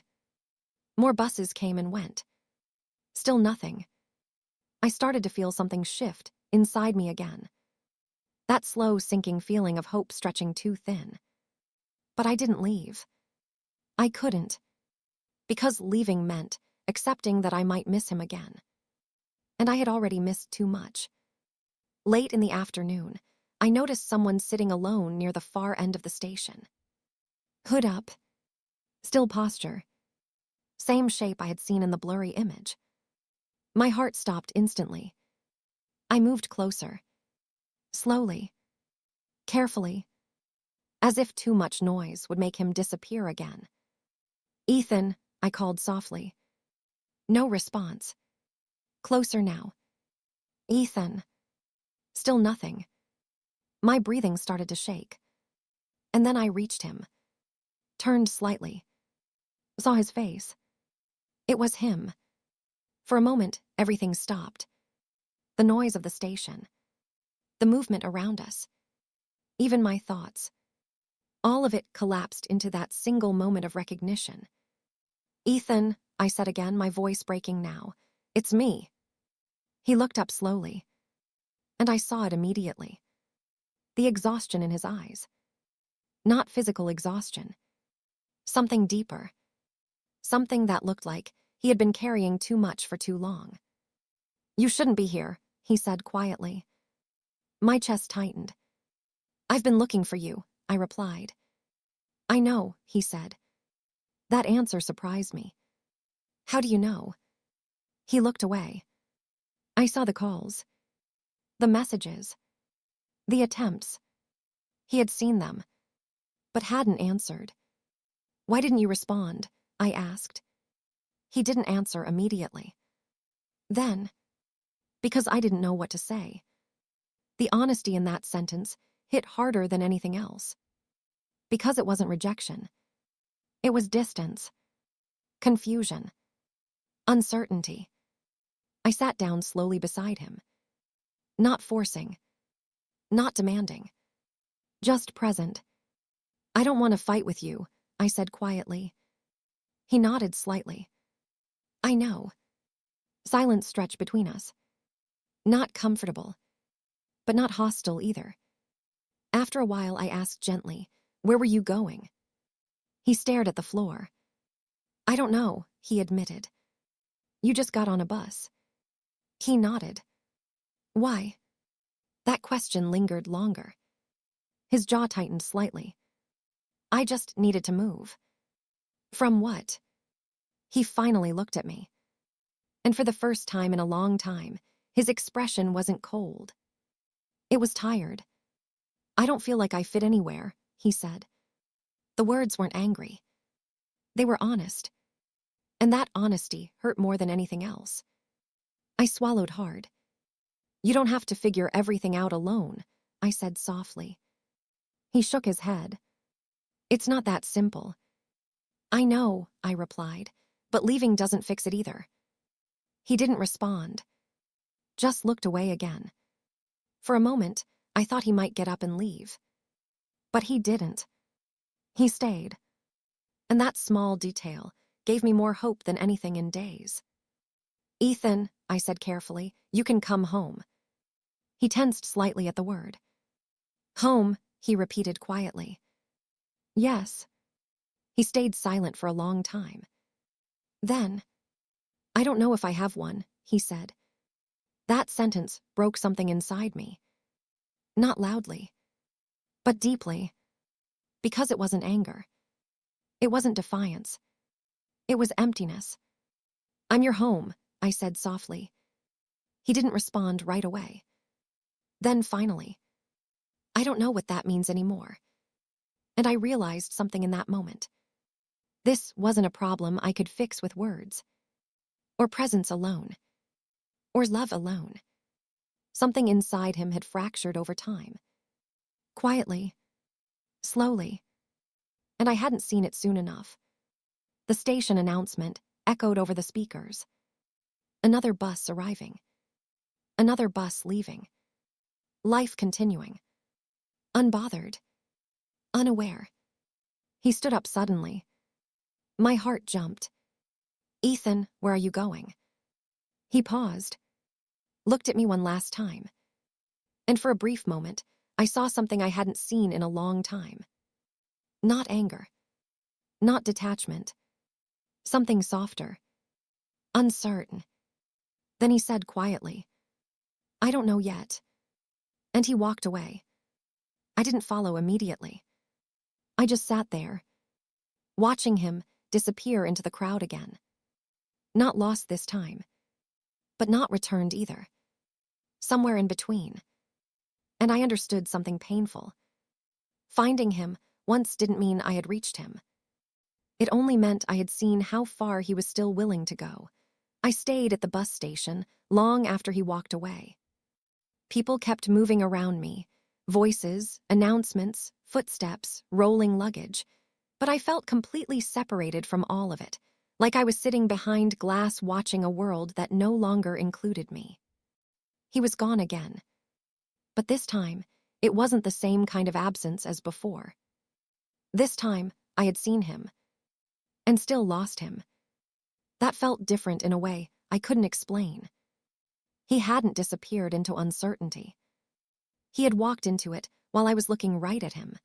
More buses came and went. Still nothing. I started to feel something shift inside me again. That slow sinking feeling of hope stretching too thin. But I didn't leave. I couldn't. Because leaving meant accepting that I might miss him again. And I had already missed too much. Late in the afternoon, I noticed someone sitting alone near the far end of the station. Hood up. Still posture. Same shape I had seen in the blurry image. My heart stopped instantly. I moved closer. Slowly. Carefully. As if too much noise would make him disappear again. Ethan, I called softly. No response. Closer now. Ethan. Still nothing. My breathing started to shake. And then I reached him. Turned slightly. Saw his face. It was him. For a moment, everything stopped. The noise of the station. The movement around us. Even my thoughts. All of it collapsed into that single moment of recognition. Ethan, I said again, my voice breaking now. It's me. He looked up slowly. And I saw it immediately. The exhaustion in his eyes. Not physical exhaustion. Something deeper. Something that looked like he had been carrying too much for too long. You shouldn't be here, he said quietly. My chest tightened. I've been looking for you, I replied. I know, he said. That answer surprised me. How do you know? He looked away. I saw the calls. The messages. The attempts. He had seen them, but hadn't answered. Why didn't you respond? I asked. He didn't answer immediately. Then, because I didn't know what to say. The honesty in that sentence hit harder than anything else. Because it wasn't rejection. It was distance. Confusion. Uncertainty. I sat down slowly beside him. Not forcing. Not demanding. Just present. I don't want to fight with you, I said quietly. He nodded slightly. I know. Silence stretched between us. Not comfortable, but not hostile either. After a while, I asked gently, where were you going? He stared at the floor. I don't know, he admitted. You just got on a bus. He nodded. Why? That question lingered longer. His jaw tightened slightly. I just needed to move. From what? He finally looked at me. And for the first time in a long time, his expression wasn't cold. It was tired. I don't feel like I fit anywhere, he said. The words weren't angry. They were honest, and that honesty hurt more than anything else. I swallowed hard. You don't have to figure everything out alone, I said softly. He shook his head. It's not that simple. I know, I replied, but leaving doesn't fix it either. He didn't respond, just looked away again. For a moment, I thought he might get up and leave. But he didn't. He stayed. And that small detail gave me more hope than anything in days. Ethan, I said carefully, you can come home. He tensed slightly at the word. Home, he repeated quietly. Yes. He stayed silent for a long time. Then, I don't know if I have one, he said. That sentence broke something inside me. Not loudly, but deeply. Because it wasn't anger. It wasn't defiance. It was emptiness. I'm your home, I said softly. He didn't respond right away. Then finally, I don't know what that means anymore. And I realized something in that moment. This wasn't a problem I could fix with words, or presence alone, or love alone. Something inside him had fractured over time. Quietly, slowly, and I hadn't seen it soon enough. The station announcement echoed over the speakers. Another bus arriving. Another bus leaving. Life continuing. Unbothered. Unaware. He stood up suddenly. My heart jumped. Ethan, where are you going? He paused, looked at me one last time. And for a brief moment, I saw something I hadn't seen in a long time. Not anger. Not detachment. Something softer. Uncertain. Then he said quietly, I don't know yet. And he walked away. I didn't follow immediately. I just sat there, watching him disappear into the crowd again. Not lost this time, but not returned either. Somewhere in between. And I understood something painful. Finding him once didn't mean I had reached him. It only meant I had seen how far he was still willing to go. I stayed at the bus station long after he walked away. People kept moving around me. Voices, announcements, footsteps, rolling luggage. But I felt completely separated from all of it, like I was sitting behind glass watching a world that no longer included me. He was gone again. But this time, it wasn't the same kind of absence as before. This time, I had seen him. And still lost him. That felt different in a way I couldn't explain. He hadn't disappeared into uncertainty. He had walked into it while I was looking right at him.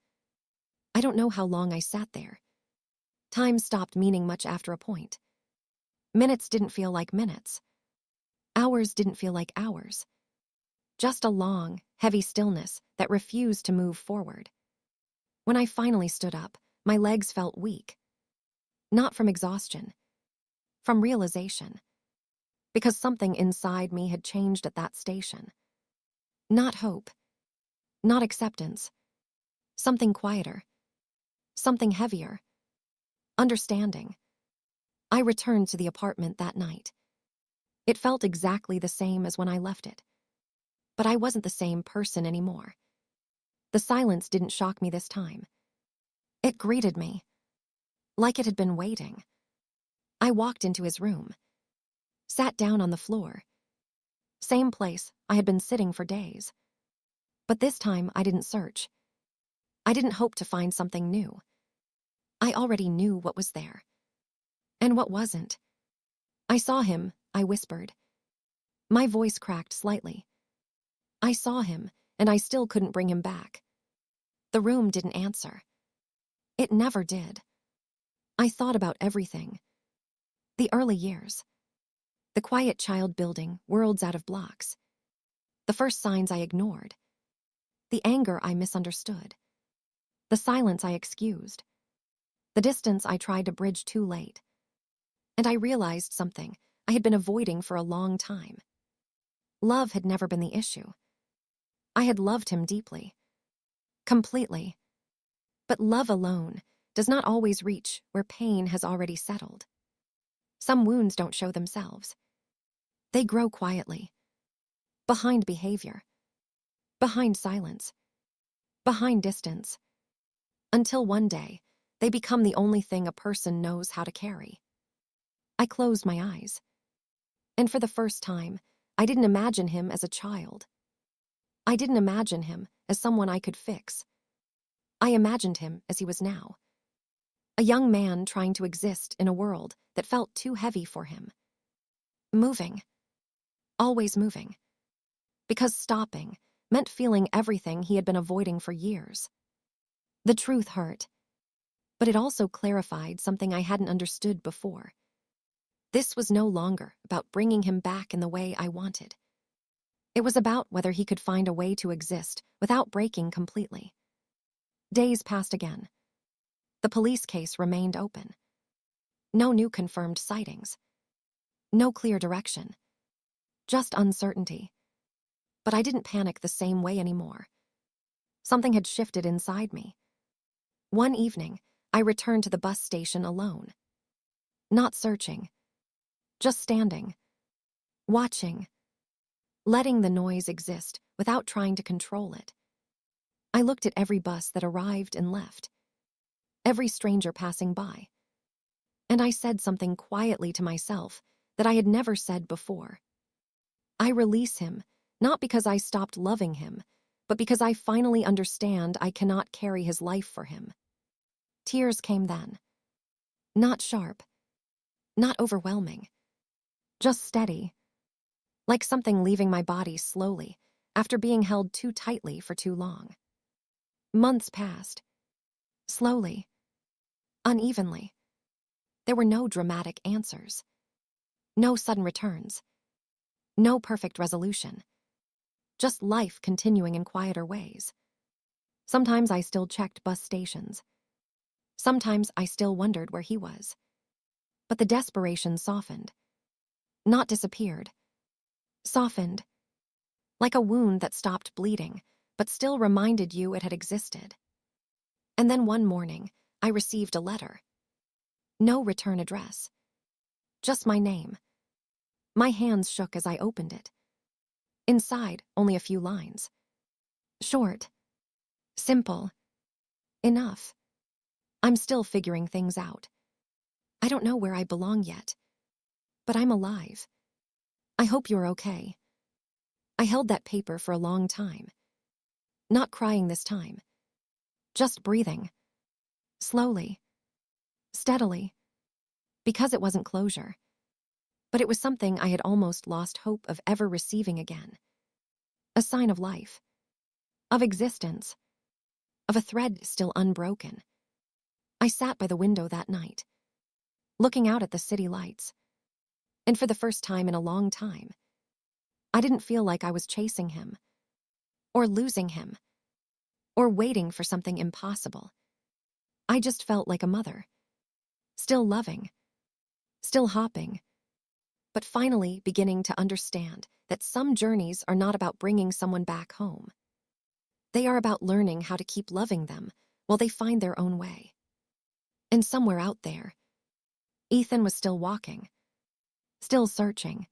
I don't know how long I sat there. Time stopped meaning much after a point. Minutes didn't feel like minutes. Hours didn't feel like hours. Just a long, heavy stillness that refused to move forward. When I finally stood up, my legs felt weak. Not from exhaustion. From realization. Because something inside me had changed at that station. Not hope. Not acceptance. Something quieter. Something heavier. Understanding. I returned to the apartment that night. It felt exactly the same as when I left it. But I wasn't the same person anymore. The silence didn't shock me this time. It greeted me. Like it had been waiting. I walked into his room. Sat down on the floor. Same place I had been sitting for days. But this time I didn't search. I didn't hope to find something new. I already knew what was there. And what wasn't. I saw him, I whispered. My voice cracked slightly. I saw him, and I still couldn't bring him back. The room didn't answer. It never did. I thought about everything. The early years. The quiet child building worlds out of blocks. The first signs I ignored. The anger I misunderstood. The silence I excused. The distance I tried to bridge too late. And I realized something I had been avoiding for a long time. Love had never been the issue. I had loved him deeply. Completely. But love alone does not always reach where pain has already settled. Some wounds don't show themselves. They grow quietly, behind behavior, behind silence, behind distance, until one day, they become the only thing a person knows how to carry. I closed my eyes. And for the first time, I didn't imagine him as a child. I didn't imagine him as someone I could fix. I imagined him as he was now. A young man trying to exist in a world that felt too heavy for him. Moving. Always moving. Because stopping meant feeling everything he had been avoiding for years. The truth hurt. But it also clarified something I hadn't understood before. This was no longer about bringing him back in the way I wanted. It was about whether he could find a way to exist without breaking completely. Days passed again. The police case remained open. No new confirmed sightings. No clear direction. Just uncertainty. But I didn't panic the same way anymore. Something had shifted inside me. One evening, I returned to the bus station alone. Not searching. Just standing. Watching. Letting the noise exist without trying to control it. I looked at every bus that arrived and left. Every stranger passing by. And I said something quietly to myself that I had never said before. I release him, not because I stopped loving him, but because I finally understand I cannot carry his life for him. Tears came then. Not sharp. Not overwhelming. Just steady. Like something leaving my body slowly after being held too tightly for too long. Months passed. Slowly. Unevenly. There were no dramatic answers. No sudden returns. No perfect resolution. Just life continuing in quieter ways. Sometimes I still checked bus stations. Sometimes I still wondered where he was. But the desperation softened. Not disappeared. Softened. Like a wound that stopped bleeding, but still reminded you it had existed. And then one morning, I received a letter. No return address. Just my name. My hands shook as I opened it. Inside, only a few lines. Short. Simple. Enough. I'm still figuring things out. I don't know where I belong yet. But I'm alive. I hope you're okay. I held that paper for a long time. Not crying this time. Just breathing. Slowly. Steadily. Because it wasn't closure. But it was something I had almost lost hope of ever receiving again. A sign of life. Of existence. Of a thread still unbroken. I sat by the window that night, looking out at the city lights. And for the first time in a long time, I didn't feel like I was chasing him, or losing him, or waiting for something impossible. I just felt like a mother. Still loving. Still hopping. But finally beginning to understand that some journeys are not about bringing someone back home. They are about learning how to keep loving them while they find their own way. And somewhere out there, Ethan was still walking, still searching,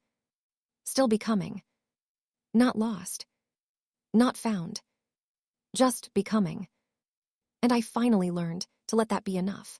still becoming. Not lost, not found, just becoming. And I finally learned to let that be enough.